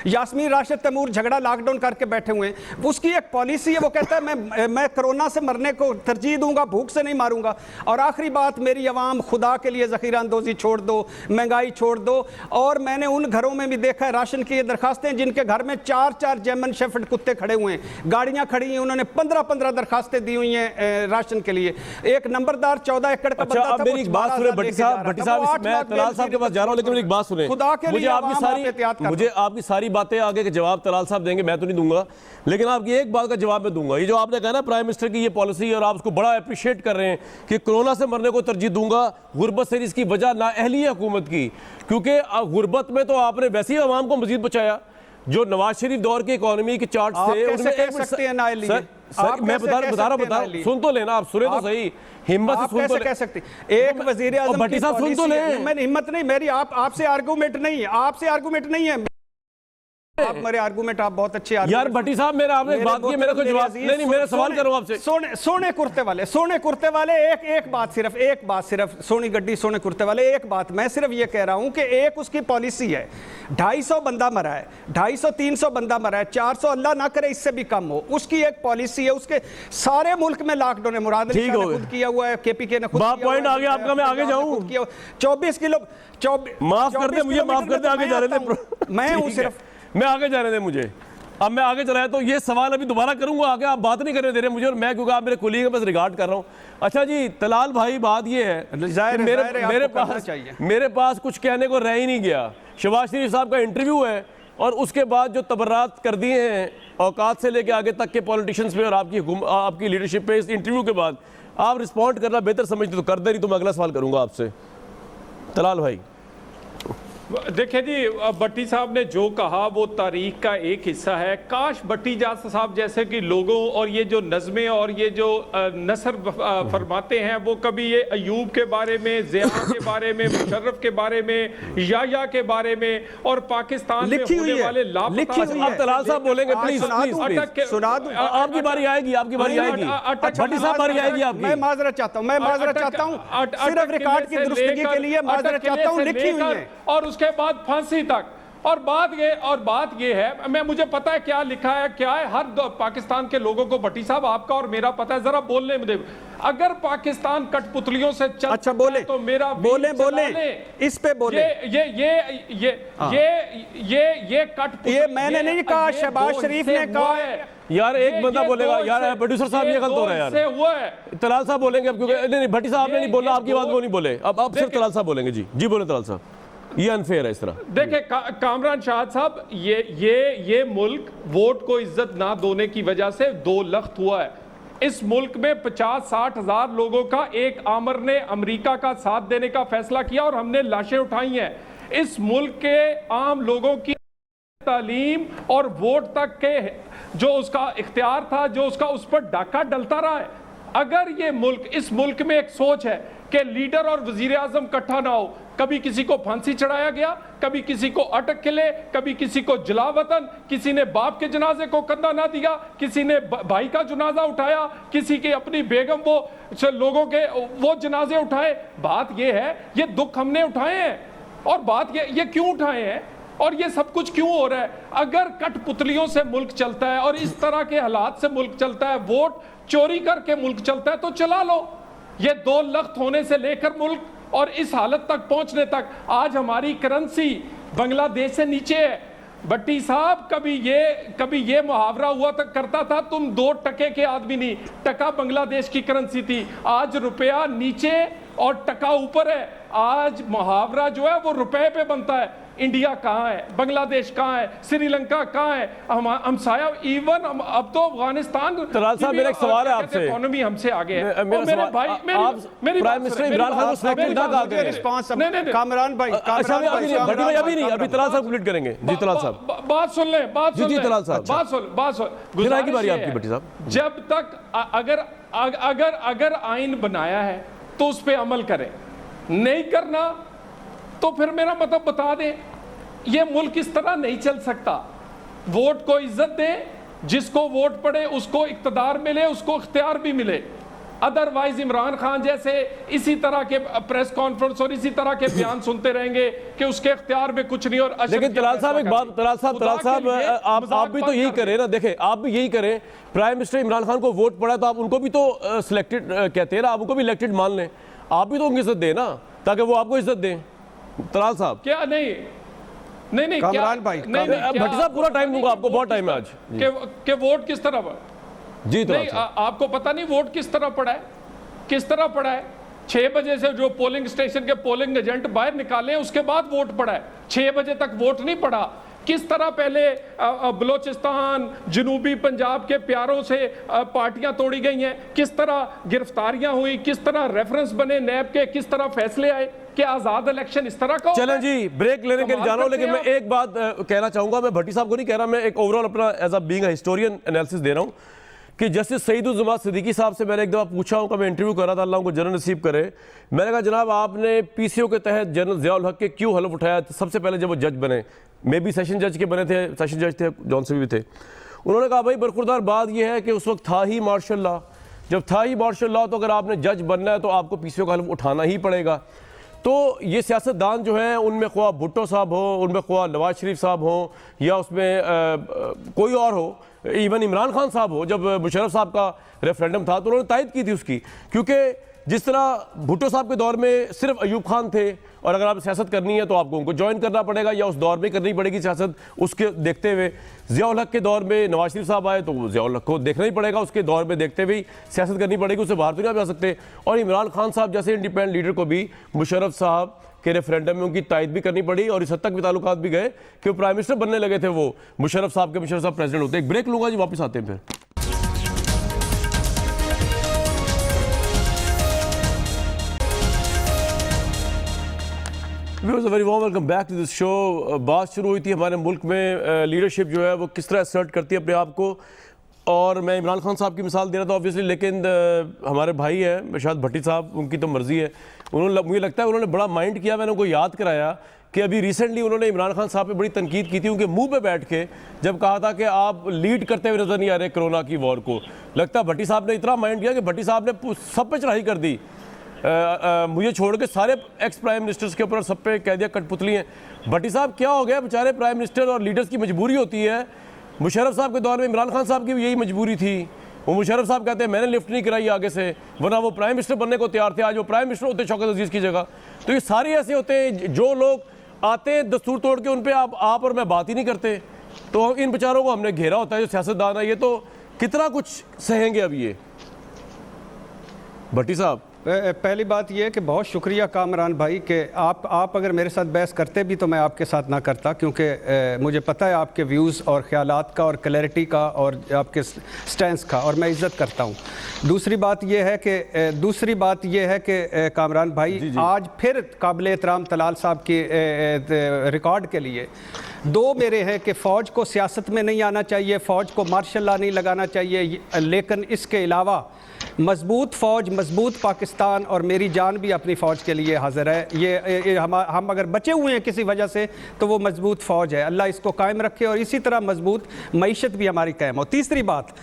E: यास्मीन राशिद तैमूर झगड़ा लॉकडाउन करके बैठे हुए हैं। उसकी एक पॉलिसी है, वो कहता है मैं कोरोना से मरने को तरजीह दूंगा, भूख से नहीं मारूंगा। और आखिरी बात, मेरी अवाम खुदा के लिए ज़ख़ीरा अंदोज़ी छोड़ दो, महंगाई छोड़ दो। और मैंने उन घरों में भी देखा है राशन की दरखास्तें, जिनके घर में 4-4 जर्मन शेफर्ड कुत्ते खड़े हुए हैं, गाड़ियां खड़ी हैं, उन्होंने 15-15 दरखास्तें दी हुई हैं राशन के लिए। एक नंबरदार 14 एकड़ का बंदा था।
A: मेरी एक बात सुने भट्टी साहब, मैं तलाल साहब के पास जा रहा हूं, लेकिन मेरी एक बात सुने। मुझे आपकी सारी बातें आगे के जवाब तलाल साहब देंगे, मैं तो नहीं दूंगा, लेकिन आपकी एक बात का जवाब मैं दूंगा। ये जो आपने कहा ना प्राइम मिनिस्टर की ये पॉलिसी, और आप उसको बड़ा अप्रिशिएट कर रहे हैं कि कोरोना से मरने को तरजीह दूंगा, गुर्बत से इसकी वजह नाअहली है हुकूमत की, क्योंकि गुर्बत में तो आपने वैसे ही अवाम को मजीद बचाया। जो नवाज शरीफ दौर की इकोनॉमी के चार्ट
E: आप
A: थे
E: कैसे कह सकते हैं ना लिए?
A: सर मैं बता रहा सुन तो लेना, आप सुने तो सही, हिम्मत से सुन तो ले।
E: कह सकते एक वजीर आज़म
A: भट्टी साहब सुन तो ले।
E: मैंने हिम्मत नहीं, मेरी आपसे आर्गूमेंट नहीं है, आपसे आर्गूमेंट नहीं है। आप मेरे आर्गूमेंट आप बहुत अच्छे
A: यार भट्टी साहब, मेरा आपने बात की, मेरे को जवाब नहीं, मेरा सवाल करो आपसे।
E: सोने कुर्ते वाले एक बात सिर्फ सोनी गड्डी सोने कुर्ते वाले, एक बात मैं सिर्फ ये कह रहा हूं कि एक उसकी पॉलिसी है, 250 बंदा मरा है, 250-300 बंदा मरा है, 400 अल्लाह ना करे इससे भी कम हो, उसकी एक पॉलिसी है। उसके सारे मुल्क में लॉकडाउन है, मुराद अली शाह ने खुद किया हुआ है, केपीके ने खुद किया
A: पॉइंट आ गया आपका, मैं आगे जाऊं।
E: 24 किलो
A: माफ कर दे मुझे, माफ कर दे, आगे जा रहे थे
E: मैं हूं सिर्फ,
A: मैं आगे जाने दे मुझे। अब मैं आगे चलाया तो ये सवाल अभी दोबारा करूंगा आगे, आप बात नहीं करने दे रहे मुझे, और मैं क्योंकि आप मेरे कुलीग बस रिगार्ड कर रहा हूं। अच्छा जी तलाल भाई, बात ये है मेरे पास कुछ कहने को रह ही नहीं गया। शहबाज शरीफ साहब का इंटरव्यू है और उसके बाद जो तबर्रात कर दिए हैं औकात से लेके आगे तक के पॉलिटिशियंस पे और आपकी लीडरशिप पे, इस इंटरव्यू के बाद आप रिस्पॉन्ड करना बेहतर समझते तो कर दे, नहीं तो मैं अगला सवाल करूंगा आपसे। तलाल भाई
C: देखिए जी, भट्टी साहब ने जो कहा वो तारीख का एक हिस्सा है। काश भट्टी साहब जैसे कि लोगों और ये जो नज़में और ये जो नसर फरमाते हैं, वो कभी ये अयूब के बारे में, ज़िया के बारे में, मुशर्रफ के बारे में, याया के बारे में और पाकिस्तान में होने वाले लापता।
A: अब तलाल साहब बोलेंगे, प्लीज सुना दूं, आपकी बारी आएगी, आपकी बारी आएगी, भट्टी साहब बारी आएगी आपकी।
E: मैं माजरत चाहता हूं, सिर्फ रिकॉर्ड की दुरुस्तगी के लिए माजरत चाहता हूं, लिखी हुई है।
C: और उसके बाद फांसी तक। और बात ये है, मुझे पता है क्या लिखा है, क्या है, हर पाकिस्तान के लोगों को भट्टी साहब आपका और मेरा पता है, जरा बोलने में दे। अगर पाकिस्तान कठपुतलियों से चल,
E: अच्छा बोले
C: तो मेरा
E: बोले इस पे बोले।
C: ये कठपुतली,
E: ये मैंने नहीं कहा, शहबाज शरीफ ने कहा है।
A: यार एक बंदा बोलेगा, यार प्रोड्यूसर साहब ये गलत हो रहा है यार।
C: हुआ है
A: तलाल साहब बोलेंगे अब, क्योंकि नहीं भट्टी साहब ने नहीं बोला, आपकी बात वो नहीं बोले, अब सिर्फ तलाल साहब बोलेंगे। जी बोले तलाल साहब, ये अनफेयर है इस तरह।
C: देखिए कामरान शाह साहब, ये मुल्क वोट को इज्जत ना देने की वजह से दो लख्त हुआ है। इस मुल्क में 50-60 हजार लोगों का एक आमर ने अमेरिका का साथ देने का फैसला किया और हमने लाशें उठाई हैं। इस मुल्क के आम लोगों की तालीम और वोट तक के जो उसका इख्तियार था, जो उसका उस पर डाका डलता रहा है। अगर ये मुल्क, इस मुल्क में एक सोच है कि लीडर और वजीर आजम इकट्ठा ना हो, कभी किसी को फांसी चढ़ाया गया, कभी किसी को अटक के ले, कभी किसी को जला वतन, किसी ने बाप के जनाजे को कंधा ना दिया, किसी ने भाई का जनाजा उठाया, किसी की अपनी बेगम वो लोगों के वो जनाजे उठाए। बात ये है, ये दुख हमने उठाए हैं और बात ये क्यों उठाए हैं और ये सब कुछ क्यों हो रहा है। अगर कठपुतलियों से मुल्क चलता है और इस तरह के हालात से मुल्क चलता है, वोट चोरी करके मुल्क चलता है, तो चला लो। ये दो लख्त होने से लेकर मुल्क और इस हालत तक पहुंचने तक, आज हमारी करेंसी बांग्लादेश से नीचे है। भट्टी साहब, कभी ये मुहावरा हुआ तक करता था, तुम 2 टके के आदमी नहीं, टका बांग्लादेश की करेंसी थी। आज रुपया नीचे और टका ऊपर है। आज मुहावरा जो है वो रुपए पे बनता है। इंडिया कहाँ है, बांग्लादेश कहाँ है, श्रीलंका कहाँ है, हमसाया, इवन अब तो अफगानिस्तान।
A: तलाल साहब, मेरा एक सवाल है आपसे,
C: इकोनॉमी हमसे आगे है।
A: मेरे भाई, मेरी प्राइम मिनिस्टर इमरान खान को सिलेक्ट ना कहा करें।
E: कामरान भाई,
A: अच्छा भट्टी भाई अभी नहीं, अभी तलाल साहब कंप्लीट करेंगे। जी तलाल साहब
C: बात सुन लें,
A: जी तलाल साहब
C: बात सुन।
A: गुजारिश की बारी आपकी भट्टी साहब।
C: जब तक अगर आइन बनाया है तो उस पर अमल करें, नहीं करना तो फिर मेरा मतलब बता दें। ये मुल्क इस तरह नहीं चल सकता। वोट को इज्जत दें, जिसको वोट पड़े उसको इक्तदार मिले, उसको इख्तियार भी मिले। अदरवाइज इमरान खान जैसे इसी तरह के प्रेस कॉन्फ्रेंस और इसी तरह के बयान सुनते रहेंगे कि उसके इख्तियार में कुछ नहीं। और
A: लेकिन तलाल साहब एक बात, तलाल साहब आप भी तो यही करें ना, देखें आप भी यही करें। प्राइम मिनिस्टर इमरान खान को वोट पड़ा तो आप उनको भी तो सिलेक्टेड कहते हैं ना, आप उनको भी इलेक्टेड मान लें, आप भी तो उनको इज्जत दें ना, ताकि वो आपको इज्जत दें। तलाल साहब
C: क्या नहीं
E: कामरान भाई,
A: भट्टी साहब पूरा टाइम दूंगा आपको, बहुत टाइम है आज
C: के वोट किस तरह
A: जी।
C: नहीं, आपको पता नहीं वोट किस तरह पड़ा है, किस तरह पड़ा है। 6 बजे से जो पोलिंग स्टेशन के पोलिंग एजेंट बाहर निकाले उसके बाद वोट पड़ा है, 6 बजे तक वोट नहीं पड़ा। किस तरह पहले बलोचिस्तान, जनूबी पंजाब के प्यारों से पार्टियां तोड़ी गई हैं, किस तरह गिरफ्तारियां हुई, किस तरह रेफरेंस बने नैब के, किस तरह फैसले आए। कि आजाद इलेक्शन इस तरह का
A: चलें जी, ब्रेक लेने के लिए जा रहा हूं, लेकिन मैं एक बात कहना चाहूंगा। मैं भट्टी साहब को नहीं कह रहा, मैं एक ओवरऑल अपना as a being historian analysis दे रहा हूं कि जस्टिस सईदुल सिद्दीकी साहब से मैंने एक दफ़ा पूछा हूं, मैं इंटरव्यू कर रहा था, अल्लाह उनको जनरल नसीब करे। मैंने कहा जनाब आपने पीसीओ के तहत जनरल ज़ियाउल हक के क्यों हलफ उठाया सबसे पहले जब वो जज बने, मे बी सेशन जज के बने थे, सेशन जज थे जॉनसन भी थे। उन्होंने कहा भाई बरखुरदार बात यह है कि उस वक्त था ही मार्शल लॉ, जब था ही मार्शल लॉ तो अगर आपने जज बनना है तो आपको पीसीओ का हलफ उठाना ही पड़ेगा। तो ये सियासतदान जो हैं उनमें ख्वा भुट्टो साहब हो, उनमें ख्वा नवाज शरीफ साहब हो, या उसमें कोई और हो, इवन इमरान खान साहब हो, जब मुशर्रफ साहब का रेफरेंडम था तो उन्होंने तायद की थी उसकी, क्योंकि जिस तरह भुट्टो साहब के दौर में सिर्फ अयूब खान थे और अगर आप सियासत करनी है तो आपको उनको ज्वाइन करना पड़ेगा या उस दौर में करनी पड़ेगी सियासत, उसके देखते हुए ज़ियाउल हक के दौर में नवाज शरीफ साहब आए तो ज़ियाउल हक को देखना ही पड़ेगा, उसके दौर में देखते हुए सियासत करनी पड़ेगी, उससे बाहर तो नहीं आ सकते। और इमरान खान साहब जैसे इंडिपेंडेंट लीडर को भी मुशर्रफ साहब के रेफरेंडम में उनकी तायद भी करनी पड़ी और इस हद तक भी ताल्लुकात भी गए कि वो प्राइम मिनिस्टर बनने लगे थे वो मुशर्रफ साहब प्रेसिडेंट होते। एक ब्रेक लूंगा जी, वापस आते हैं फिर। Very warm welcome back to this show. बात शुरू हुई थी हमारे मुल्क में लीडरशिप जो है वो किस तरह असर्ट करती है अपने आप को, और मैं इमरान खान साहब की मिसाल दे रहा था ऑब्वियसली, लेकिन हमारे भाई हैं शायद भट्टी साहब, उनकी तो मर्जी है, उन्होंने मुझे लगता है उन्होंने बड़ा माइंड किया। मैंने उनको याद कराया कि अभी रिसेंटली उन्होंने इमरान खान साहब पे बड़ी तनकीद की थी उनके मुंह पे बैठ के, जब कहा था कि आप लीड करते हुए नजर नहीं आ रहे कोरोना की वॉर को। लगता है भट्टी साहब ने इतना माइंड किया कि भट्टी साहब ने सब पे चढ़ाई कर दी, मुझे छोड़ के सारे एक्स प्राइम मिनिस्टर्स के ऊपर सब पे कह दिया कठपुतली हैं। भट्टी साहब क्या हो गया, बेचारे प्राइम मिनिस्टर और लीडर्स की मजबूरी होती है। मुशर्रफ साहब के दौर में इमरान खान साहब की भी यही मजबूरी थी, वो मुशर्रफ साहब कहते हैं मैंने लिफ्ट नहीं कराई आगे से, वरना वो प्राइम मिनिस्टर बनने को तैयार थे, आज वो प्राइम मिनिस्टर होते शौकत अजीज़ की जगह। तो ये सारे ऐसे होते हैं जो लोग आते हैं दस्तूर तोड़ के, उन पर आप और मैं बात ही नहीं करते, तो इन बेचारों को हमने घेरा होता है जो सियासतदान है। ये तो कितना कुछ सहेंगे अब ये भट्टी साहब।
E: पहली बात यह है कि बहुत शुक्रिया कामरान भाई कि आप अगर मेरे साथ बहस करते भी तो मैं आपके साथ ना करता, क्योंकि मुझे पता है आपके व्यूज़ और ख्यालात का और क्लैरिटी का और आपके स्टैंस का, और मैं इज़्ज़त करता हूँ। दूसरी बात यह है कि कामरान भाई आज फिर काबिल एहतराम तलाल साहब की रिकॉर्ड के लिए दो मेरे हैं कि फ़ौज को सियासत में नहीं आना चाहिए, फ़ौज को मार्शल लॉ नहीं लगाना चाहिए, लेकिन इसके अलावा मजबूत फ़ौज, मजबूत पाकिस्तान, और मेरी जान भी अपनी फ़ौज के लिए हाजिर है। ये हम अगर बचे हुए हैं किसी वजह से तो वो मजबूत फ़ौज है, अल्लाह इसको कायम रखे और इसी तरह मजबूत मईशत भी हमारी कायम हो। तीसरी बात,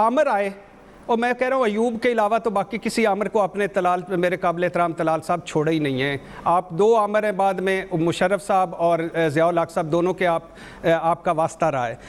E: आमिर आए, और मैं कह रहा हूँ अयूब के अलावा तो बाकी किसी आमिर को अपने तलाल, मेरे काबिल एहतराम तलाल साहब छोड़े ही नहीं हैं। आप दो आमिर हैं बाद में, मुशर्रफ साहब और ज़ियाउल हक साहब, दोनों के आपका वास्ता रहा है।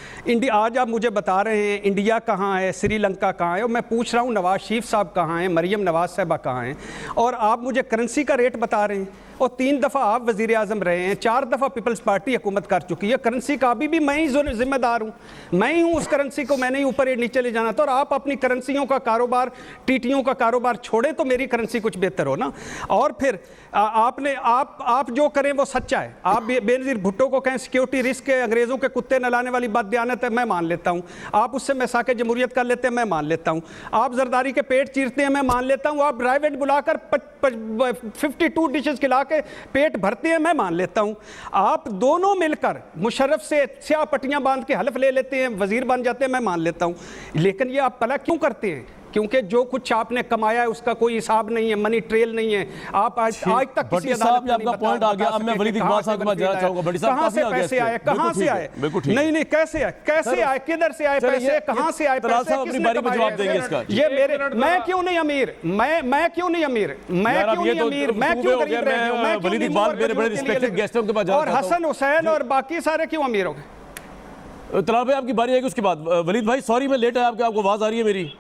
E: आज आप मुझे बता रहे हैं इंडिया कहाँ है, श्रीलंका कहाँ है, और मैं पूछ रहा हूँ नवाज शरीफ साहब कहाँ हैं, मरीम नवाज साहबा कहाँ हैं, और आप मुझे करेंसी का रेट बता रहे हैं। और 3 दफ़ा आप वज़ीर आज़म रहे हैं, 4 दफ़ा पीपल्स पार्टी हुकूमत कर चुकी है। करेंसी का अभी भी मैं ही जिम्मेदार हूँ, मैं ही हूँ उस करेंसी को, मैंने ही ऊपर या नीचे ले जाना था। और आप अपनी करेंसियों का कारोबार, टीटियों का कारोबार छोड़े तो मेरी करेंसी कुछ बेहतर हो ना। और फिर आप जो करें वो सच्चा है। आप बेनज़ीर भुट्टो को कहें सिक्योरिटी रिस्क है, अंग्रेज़ों के कुत्ते नलाने वाली बददियानत है, मैं मान लेता हूँ। आप उससे मैसाके जमहूरियत कर लेते हैं, मैं मान लेता हूँ। आप जरदारी के पेट चीरते हैं, मैं मान लेता हूँ। आप प्राइवेट बुलाकर 52 डिशेस खिला के पेट भरते हैं, मैं मान लेता हूं। आप दोनों मिलकर मुशर्रफ से स्याह पट्टियां बांध के हलफ ले लेते हैं, वजीर बन जाते हैं, मैं मान लेता हूं। लेकिन ये आप भला क्यों करते हैं? क्योंकि जो कुछ आपने कमाया है उसका कोई हिसाब नहीं है, मनी ट्रेल नहीं है। आप आज तक किसी अदालत में आपका पॉइंट आ गया। अब मैं वलीद इकबाल साहब के पास जाना चाहूंगा। बड़ी साहब कहां से पैसे आए, कहां से आए? नहीं कैसे आए, किधर से आए पैसे, कहां से आए पैसे?
A: अपनी बारी में जवाब देंगे इसका।
E: ये मेरे, मैं क्यों नहीं अमीर, मैं क्यों नहीं अमीर, मैं क्यों नहीं अमीर, मैं क्यों गरीब रह गया, मैं
A: वलीद इकबाल मेरे बड़े रिस्पेक्टेड गेस्ट हैं, उनके पास जाना
E: और हसन हुसैन और बाकी सारे क्यों अमीर हो गए?
A: तलाल भाई आपकी बारी आएगी उसके बाद। वलीद भाई सॉरी मैं लेट आया, आपको आवाज आ रही है मेरी?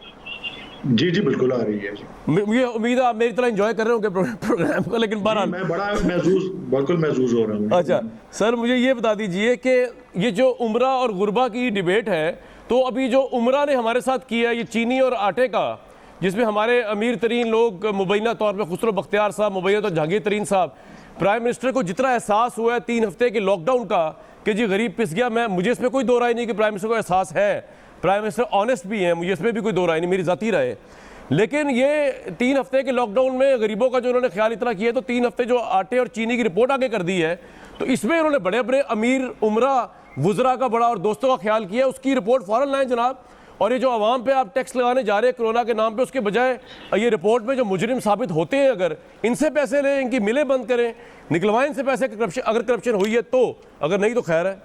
D: जी बिल्कुल आ रही है जी।
A: मुझे उम्मीद है आप मेरी तरह एंजॉय कर रहे होंगे प्रोग्राम को, लेकिन बहरहाल
D: मैं बड़ा बिल्कुल महसूस हो रहा हूँ।
A: अच्छा सर, मुझे ये बता दीजिए कि ये जो उमरा और गुरबा की डिबेट है, तो अभी जो उमरा ने हमारे साथ किया है ये चीनी और आटे का, जिसमें हमारे अमीर तरीन लोग मुबैना तौर पर खुसरो बख्तियार साहब, मुबैना तो जहांगीर तरीन साहब, प्राइम मिनिस्टर को जितना एहसास हुआ है 3 हफ्ते के लॉकडाउन का कि जी गरीब पिस गया, मुझे इसमें कोई दो राय नहीं कि प्राइम मिनिस्टर को एहसास है, प्राइम मिनिस्टर ऑनेस्ट भी है, मुझे इसमें भी कोई दो राय नहीं, मेरी ज़ाती राय है। लेकिन ये 3 हफ्ते के लॉकडाउन में गरीबों का जो उन्होंने ख्याल इतना किया है, तो 3 हफ्ते जो आटे और चीनी की रिपोर्ट आगे कर दी है, तो इसमें उन्होंने बड़े बड़े अमीर उमरा वुजरा का बड़ा और दोस्तों का ख्याल किया, उसकी रिपोर्ट फ़ौरन लाएं जनाब। और ये जो आवाम पे आप टैक्स लगाने जा रहे हैं कोरोना के नाम पे, उसके बजाय ये रिपोर्ट में जो मुजरिम साबित होते हैं अगर इनसे पैसे लें, इनकी मिलें बंद करें, निकलवाएं इनसे पैसे, करप्शन अगर करप्शन हुई है तो, अगर नहीं तो खैर है।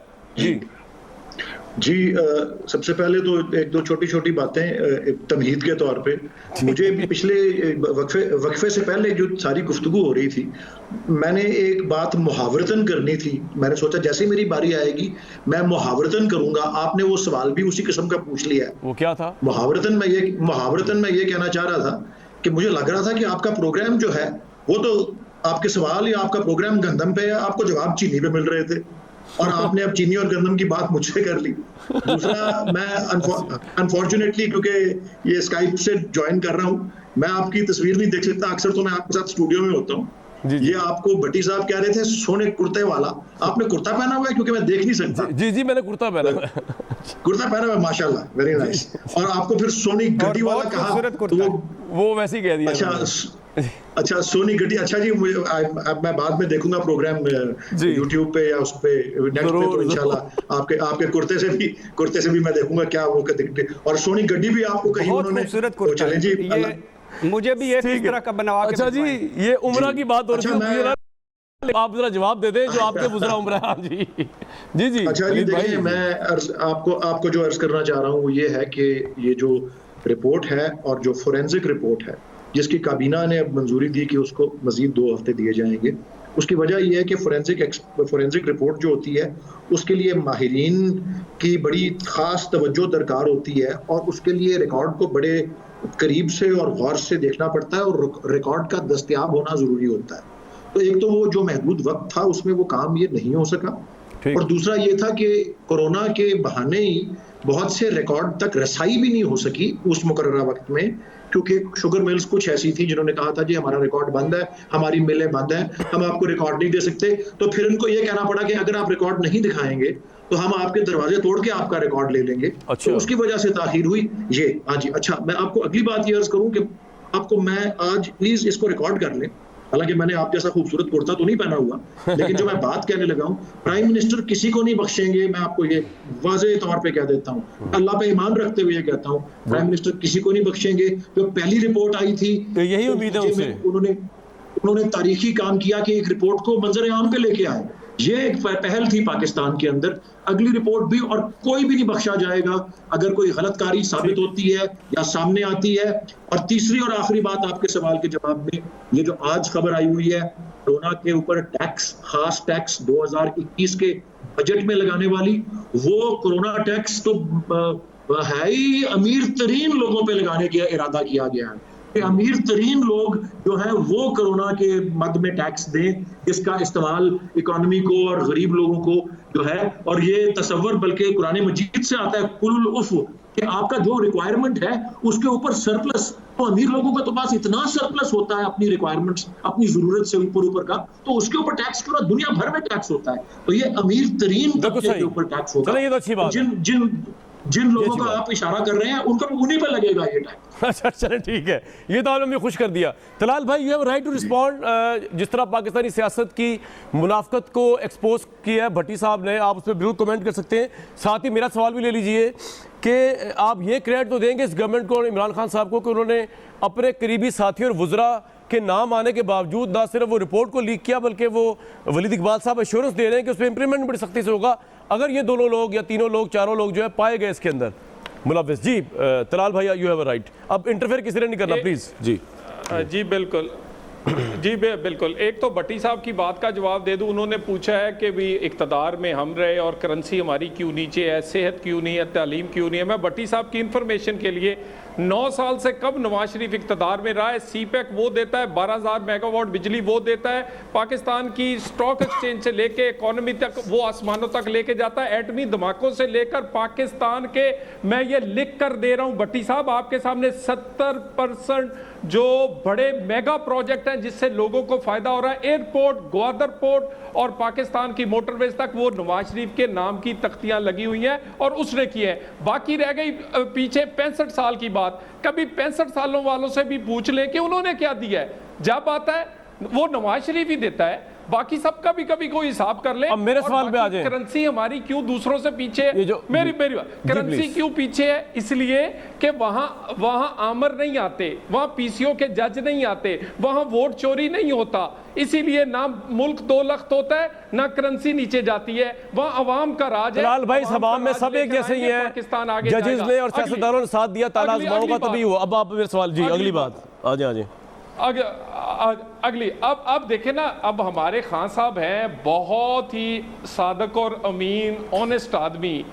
A: जी
D: सबसे पहले तो एक दो छोटी छोटी बातें तमहीद के तौर पे, मुझे भी पिछले वक्फे से पहले जो सारी गुफ्तगू हो रही थी, मैंने एक बात मुहावरतन करनी थी। मैंने सोचा जैसे ही मेरी बारी आएगी मैं मुहावरतन करूंगा। आपने वो सवाल भी उसी किस्म का पूछ लिया है।
A: वो क्या था?
D: मुहावरतन में ये कहना चाह रहा था कि मुझे लग रहा था कि आपका प्रोग्राम जो है वो तो आपके सवाल या आपका प्रोग्राम गंदम पे है, आपको जवाब चीनी पे मिल रहे थे और आपने अब चीनी और गंदम की बात मुझसे कर ली। दूसरा, मैं अनफॉर्चुनेटली क्योंकि ये स्काइप से ज्वाइन कर रहा हूँ, मैं आपकी तस्वीर नहीं देख सकता। अक्सर तो मैं आपके साथ स्टूडियो में होता हूँ। ये आपको भट्टी साहब कह रहे थे सोने कुर्ते वाला, आपने कुर्ता पहना हुआ है? क्योंकि मैं देख नहीं सकता।
A: जी मैंने कुर्ता पहना हुआ है।
D: कुर्ता पहना हुआ है, माशाल्लाह, वेरी नाइस। और आपको फिर सोनी गड्डी वाला कहा तो वो
A: वैसे ही कह दिया।
D: अच्छा सोनी गड्डी। अच्छा जी, अब मैं बाद में देखूंगा प्रोग्राम यूट्यूब पे या उस पे नेट पे, तो इंशाल्लाह आपके कुर्ते से भी मैं देखूंगा क्या वो दिखते। और सोनी गड्डी भी आपको कहीं उन्होंने, चलें जी,
E: मुझे भी एक इस तरह का बनवा के।
A: अच्छा जी, ये उम्रा की बात हो रही है, आप जरा जवाब दे दें जो आपके गुजरा उम्र है। जी जी जी।
D: अच्छा जी, देखिए मैं आपको जो अर्ज करना चाह रहा हूँ वो ये है कि ये जो रिपोर्ट है और जो फोरेंसिक रिपोर्ट है जिसकी काबीना ने अब मंजूरी दी कि उसको मजीद 2 हफ्ते दिए जाएंगे, उसकी वजह यह है कि फोरेंसिक रिपोर्ट जो होती है उसके लिए माहिरीन की बड़ी खास तवज्जो दरकार होती है और उसके लिए रिकॉर्ड को बड़े करीब से और गौर से देखना पड़ता है और रिकॉर्ड का दस्तयाब होना जरूरी होता है। तो एक तो वो जो महदूद वक्त था उसमें वो काम ये नहीं हो सका, और दूसरा ये था कि कोरोना के बहाने ही बहुत से रिकॉर्ड तक रसाई भी नहीं हो सकी उस मुकर्ररा वक्त में, क्योंकि शुगर मिल्स कुछ ऐसी थी जिन्होंने कहा था जी हमारा रिकॉर्ड बंद है, हमारी मिलें बंद हैं, हम आपको रिकॉर्ड नहीं दे सकते। तो फिर उनको ये कहना पड़ा कि अगर आप रिकॉर्ड नहीं दिखाएंगे तो हम आपके दरवाजे तोड़ के आपका रिकॉर्ड ले लेंगे।
A: अच्छा।
D: तो उसकी वजह से ताखीर हुई ये। हाँ जी। अच्छा, मैं आपको अगली बात ये अर्ज करूं कि आपको मैं आज प्लीज इसको रिकॉर्ड कर लें, हालांकि मैंने आप जैसा खूबसूरत कुर्ता तो नहीं पहना हुआ, लेकिन जो मैं बात कहने लगा हूं, प्राइम मिनिस्टर किसी को नहीं बख्शेंगे। मैं आपको ये वाज़ेह तौर पे कह देता हूं, अल्लाह पे ईमान रखते हुए ये कहता हूं, प्राइम मिनिस्टर किसी को नहीं बख्शेंगे। जो पहली रिपोर्ट आई थी,
A: यही उम्मीद है उनसे,
D: उन्होंने तारीखी काम किया कि एक रिपोर्ट को मंजर आम पे लेके आए। ये एक पहल थी पाकिस्तान के अंदर। अगली रिपोर्ट भी, और कोई भी नहीं बख्शा जाएगा अगर कोई गलतकारी साबित होती है या सामने आती है। और तीसरी और आखिरी बात आपके सवाल के जवाब में, ये जो आज खबर आई हुई है कोरोना के ऊपर टैक्स, खास टैक्स 2021 के बजट में लगाने वाली, वो कोरोना टैक्स तो है ही अमीर तरीन लोगों पे लगाने का इरादा किया गया है कि अमीर तरीन लोग जो है वो कोरोना के मद में टैक्स दें, जिसका इस्तेमाल इकोनॉमी को और गरीब लोगों को जो है, और ये तसव्वुर बल्कि कुरान मजीद से आता है, कुल उफ, कि आपका जो रिक्वायरमेंट है उसके ऊपर सरप्लस, तो अमीर लोगों का तो पास इतना सरप्लस होता है अपनी रिक्वायरमेंट्स, अपनी जरूरत से ऊपर का, तो उसके ऊपर टैक्स पूरा दुनिया भर में टैक्स होता है। तो ये अमीर तरीन तबके के ऊपर टैक्स होता है।
A: ये तो अच्छी बात है।
D: जिन लोगों का आप इशारा कर रहे हैं उनको उन्हीं पर लगेगा ये टैक्स।
A: अच्छा चलें ठीक है, ये तो आपने हमें खुश कर दिया। तलाल भाई, you have right to respond. जिस तरह पाकिस्तानी सियासत की मुनाफकत को एक्सपोज किया है भट्टी साहब ने, आप उस पर बिल्कुल कमेंट कर सकते हैं। साथ ही मेरा सवाल भी ले लीजिए कि आप ये क्रेडिट तो देंगे इस गवर्नमेंट को और इमरान खान साहब को कि उन्होंने अपने करीबी साथी और वुज़रा के नाम आने के बावजूद ना सिर्फ वो रिपोर्ट को लीक किया, बल्कि वो वलीद इकबाल साहब एश्योरेंस दे रहे हैं कि उस पर इंप्लीमेंट बड़ी सख्ती से होगा अगर ये दोनों लोग या तीनों लोग, चारों लोग जो है पाए गए इसके अंदर मुलव्विस। जी तलाल भाई, यू हैव अ राइट। अब इंटरफेयर किसी ने नहीं करना प्लीज। जी
C: जी बिल्कुल, जी बिल्कुल। एक तो भट्टी साहब की बात का जवाब दे दूं। उन्होंने पूछा है कि भी इक़्तिदार में हम रहे और करेंसी हमारी क्यों नीचे है, सेहत क्यों नहीं है, तालीम क्यों नहीं है। मैं भट्टी साहब की इंफॉर्मेशन के लिए 9 साल से कब नवाज शरीफ इक़्तिदार में रहा है, सीपैक वो देता है, 12,000 मेगावाट बिजली वो देता है, पाकिस्तान की स्टॉक एक्सचेंज से लेके इकॉनमी तक वो आसमानों तक लेके जाता है, एटमी धमाकों से लेकर पाकिस्तान के, मैं ये लिख कर दे रहा हूँ भट्टी साहब आपके सामने, 70% जो बड़े मेगा प्रोजेक्ट हैं जिससे लोगों को फायदा हो रहा है, एयरपोर्ट, ग्वादर पोर्ट और पाकिस्तान की मोटरवेज तक, वो नवाज शरीफ के नाम की तख्तियां लगी हुई हैं और उसने की है। बाकी रह गई पीछे 65 साल की बात बात, कभी 65 सालों वालों से भी पूछ ले कि उन्होंने क्या दिया है। जब आता है वो नवाज शरीफ ही देता है, बाकी सब का भी कभी कोई हिसाब कर ले।
A: अब मेरे सवाल पे आ जाए,
C: करेंसी हमारी क्यों दूसरों से पीछे है? मेरी करेंसी क्यों पीछे है? इसलिए कि वहां आमर नहीं आते, वहां पीसीओ के जज नहीं आते, वहां वोट चोरी नहीं होता, इसीलिए ना मुल्क 2 लख्त होता है, ना करेंसी नीचे जाती है, वहां अवाम का राज है।
A: तलाल भाई सभा में सब एक जैसे ही है,
C: पाकिस्तान आगे
A: जजेस ने और सियासतदानों ने साथ दिया, ताला आजमाओं का तभी हुआ। अब आप मेरे सवाल जी अगली बात आ जाए।
C: अगली अब देखें ना, अब हमारे खान साहब हैं बहुत ही सादक और अमीन ऑनेस्ट आदमी,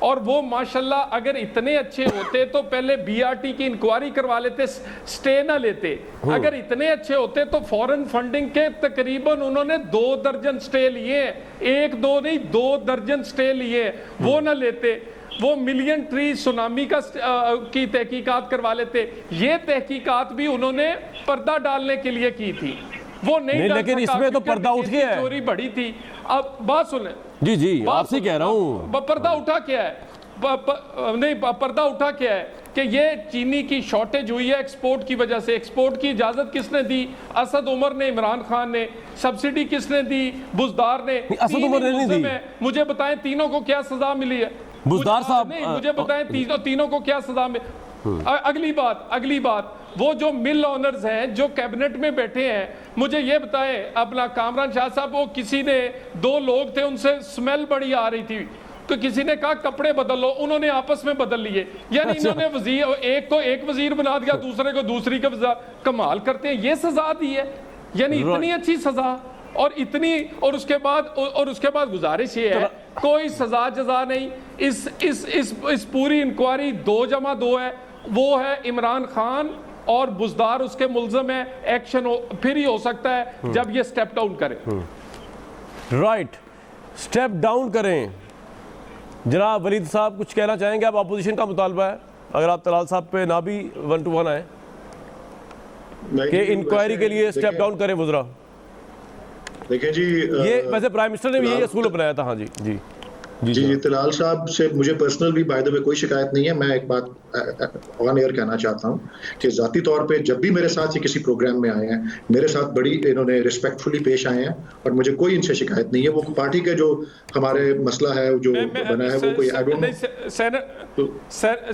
C: और वो माशाल्लाह अगर इतने अच्छे होते तो पहले बीआरटी की इंक्वायरी करवा लेते, स्टे ना लेते। अगर इतने अच्छे होते तो फॉरेन फंडिंग के तकरीबन उन्होंने 2 दर्जन स्टे लिए, 1 2 नहीं 2 दर्जन स्टे लिए, वो ना लेते। वो मिलियन ट्री सुनामी की तहकीकात करवा लेते। ये तहकीकात भी उन्होंने पर्दा डालने के लिए की थी, वो नहीं
A: लेकिन इसमें तो पर्दा उठ गया है,
C: चोरी बढ़ी थी। अब बात सुने
A: जी आपसे कह रहा हूँ,
C: पर्दा उठा क्या है? नहीं, पर्दा उठा क्या है कि ये चीनी की शॉर्टेज हुई है एक्सपोर्ट की वजह से। एक्सपोर्ट की इजाजत किसने दी? असद उमर ने, इमरान खान ने। सब्सिडी किसने दी? बुजदार ने।
A: असद उमर ने नहीं दी।
C: मुझे बताएं तीनों को क्या सजा मिली है?
A: बुजदार साहब
C: नहीं, मुझे बताएं तीनों को क्या सजा मिली? अगली बात वो जो मिल ऑनर्स हैं जो कैबिनेट में बैठे हैं, मुझे ये बताएं, अपना कामरान शाह साहब, वो किसी ने 2 लोग थे, उनसे स्मेल बड़ी आ रही थी, तो किसी ने कहा कपड़े बदल लो, उन्होंने आपस में बदल लिए। यानी इन्होंने वजीर, एक को एक वजीर बना दिया, दूसरे को दूसरी का वजीर। कमाल करते हैं, ये सजा दी है, यानी इतनी अच्छी सजा। और उसके बाद गुजारिश ये है, कोई सजा जजा नहीं। इस पूरी इंक्वायरी 2 जमा 2 है, वो है इमरान खान और बुजदार उसके मुल्ज़म है। एक्शन फिर ही हो सकता है जब ये स्टेप डाउन करें।
A: राइट, स्टेप डाउन करें। जनाब वलीद साहब कुछ कहना चाहेंगे? आप अपोजिशन का मुतालबा है, अगर आप तलाल साहब पे ना भी 1 to 1 आए कि इंक्वायरी के लिए स्टेप डाउन करें वज़रा।
D: देखिए जी,
A: ये वैसे प्राइम मिनिस्टर ने भी यही असूल अपनाया था। हाँ जी जी
D: जी तलाल साहब से मुझे पर्सनल भी बाय द वे कोई शिकायत नहीं है। मैं एक बात ऑन एयर कहना चाहता हूं कि जाती तौर पे जब भी मेरे साथ ये किसी प्रोग्राम में आए हैं, मेरे साथ बड़ी इन्होंने रिस्पेक्टफुली पेश आए हैं और मुझे कोई इनसे शिकायत नहीं है। वो पार्टी के जो हमारे मसला है जो बना है वो कोई आई डोंट नो।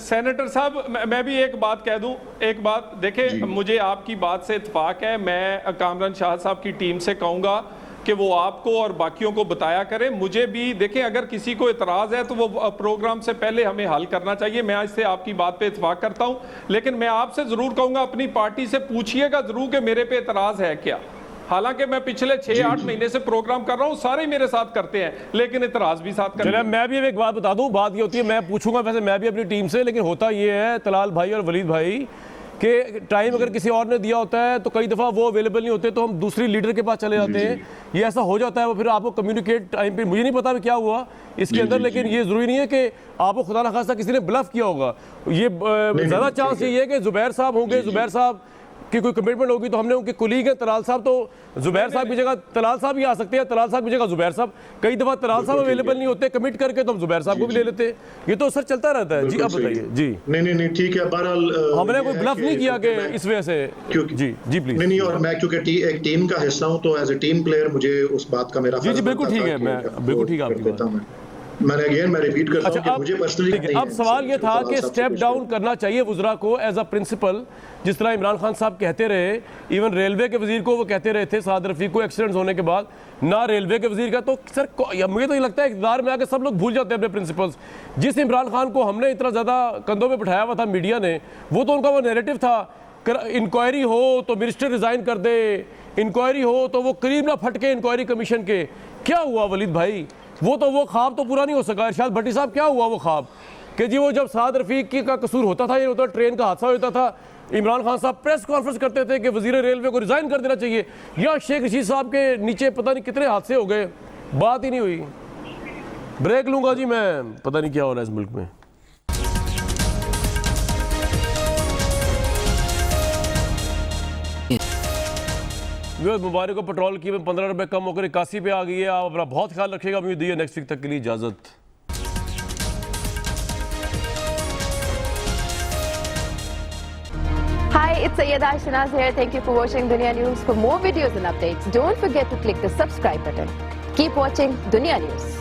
C: सेनेटर साहब, मैं भी एक बात कह दूं, एक बात देखें, मुझे आपकी बात से इत्फाक है। मैं कामरान शाह साहब की टीम से कहूँगा कि वो आपको और बाकियों को बताया करें। मुझे भी देखें, अगर किसी को इतराज़ है तो वो प्रोग्राम से पहले हमें हल करना चाहिए। मैं इससे आपकी बात पे इत्फाक करता हूं, लेकिन मैं आपसे ज़रूर कहूँगा अपनी पार्टी से पूछिएगा ज़रूर कि मेरे पे इतराज़ है क्या। हालांकि मैं पिछले 6-8 महीने से प्रोग्राम कर रहा हूँ, सारे मेरे साथ करते हैं, लेकिन इतराज़ भी साथ करते हैं।
A: मैं भी एक बात बता दूं, बात ये होती है, मैं पूछूंगा वैसे मैं भी अपनी टीम से, लेकिन होता ये है तलाल भाई और वलीद भाई कि टाइम अगर किसी और ने दिया होता है तो कई दफ़ा वो अवेलेबल नहीं होते, तो हम दूसरी लीडर के पास चले जाते हैं। ये ऐसा हो जाता है, वो फिर आपको कम्युनिकेट टाइम पे, मुझे नहीं पता क्या हुआ इसके अंदर, लेकिन ये ज़रूरी नहीं है कि आपको खुदा न खास्ता किसी ने ब्लफ किया होगा। ये ज़्यादा चांस ये है कि ज़ुबैर साहब होंगे, ज़ुबैर साहब की कोई कमिटमेंट होगी, तो हमने उनके कुलीग हैं तलाल साहब, तो ज़ुबैर साहब की जगह तलाल साहब ही आ सकते हैं, तलाल साहब की जगह ज़ुबैर साहब। कई दफ़ा तलाल साहब अवेलेबल नहीं होते कमिट करके, तो हम ज़ुबैर साहब को भी ले लेते हैं। ये तो असर चलता रहता है। जी अब बताइए। जी
D: नहीं ठीक है, बहरहाल
A: हमने कोई ब्लफ नहीं किया कि इस वजह से। जी प्लीज।
D: नहीं, और मैं क्योंकि एक टीम का हिस्सा हूं तो एज ए टीम प्लेयर मुझे उस बात का मेरा
A: जी बिल्कुल ठीक है, मैं बिल्कुल ठीक है आपकी बात।
D: मैं रिपीट करता हूं कि मुझे पर्सनली
A: अब सवाल ये था कि स्टेप डाउन करना चाहिए वुज़रा को एज अ प्रिंसिपल, जिस तरह इमरान खान साहब कहते रहे, इवन रेलवे के वजीर को वो कहते रहे थे साद रफीक को एक्सीडेंट्स होने के बाद, ना रेलवे के वजीर का। तो सर मुझे तो ये लगता है इक़्तिदार में आके सब लोग भूल जाते हैं अपने प्रिंसिपल्स। जिस इमरान खान को हमने इतना ज़्यादा कंधों में बिठाया हुआ था मीडिया ने, वो तो उनका वो नैरेटिव था, इंक्वायरी हो तो मिनिस्टर रिज़ाइन कर दे, इंक्वायरी हो तो वो करीब ना फटके इंक्वायरी कमीशन के। क्या हुआ वलीद भाई? वो ख्वाब तो पूरा नहीं हो सका। इरशाद भट्टी साहब, क्या हुआ वो ख्वाब कि जी वो जब साद रफीक का कसूर होता था, ये होता ट्रेन का हादसा होता था, इमरान खान साहब प्रेस कॉन्फ्रेंस करते थे कि वजीर रेलवे को रिज़ाइन कर देना चाहिए, या शेख रशीद साहब के नीचे पता नहीं कितने हादसे हो गए, बात ही नहीं हुई। ब्रेक लूँगा जी मैं, पता नहीं क्या हो रहा है इस मुल्क में। मुबारक को पेट्रोल की में 15 रुपये कम होकर 81 पे आ गई है। आप अपना बहुत ख्याल रखिएगा। उम्मीद है नेक्स्ट वीक तक के लिए इजाज़त।
F: it's Sayyeda Shanaz here. Thank you for watching Dunya News. For more videos and updates, don't forget to click the subscribe button. Keep watching Dunya News.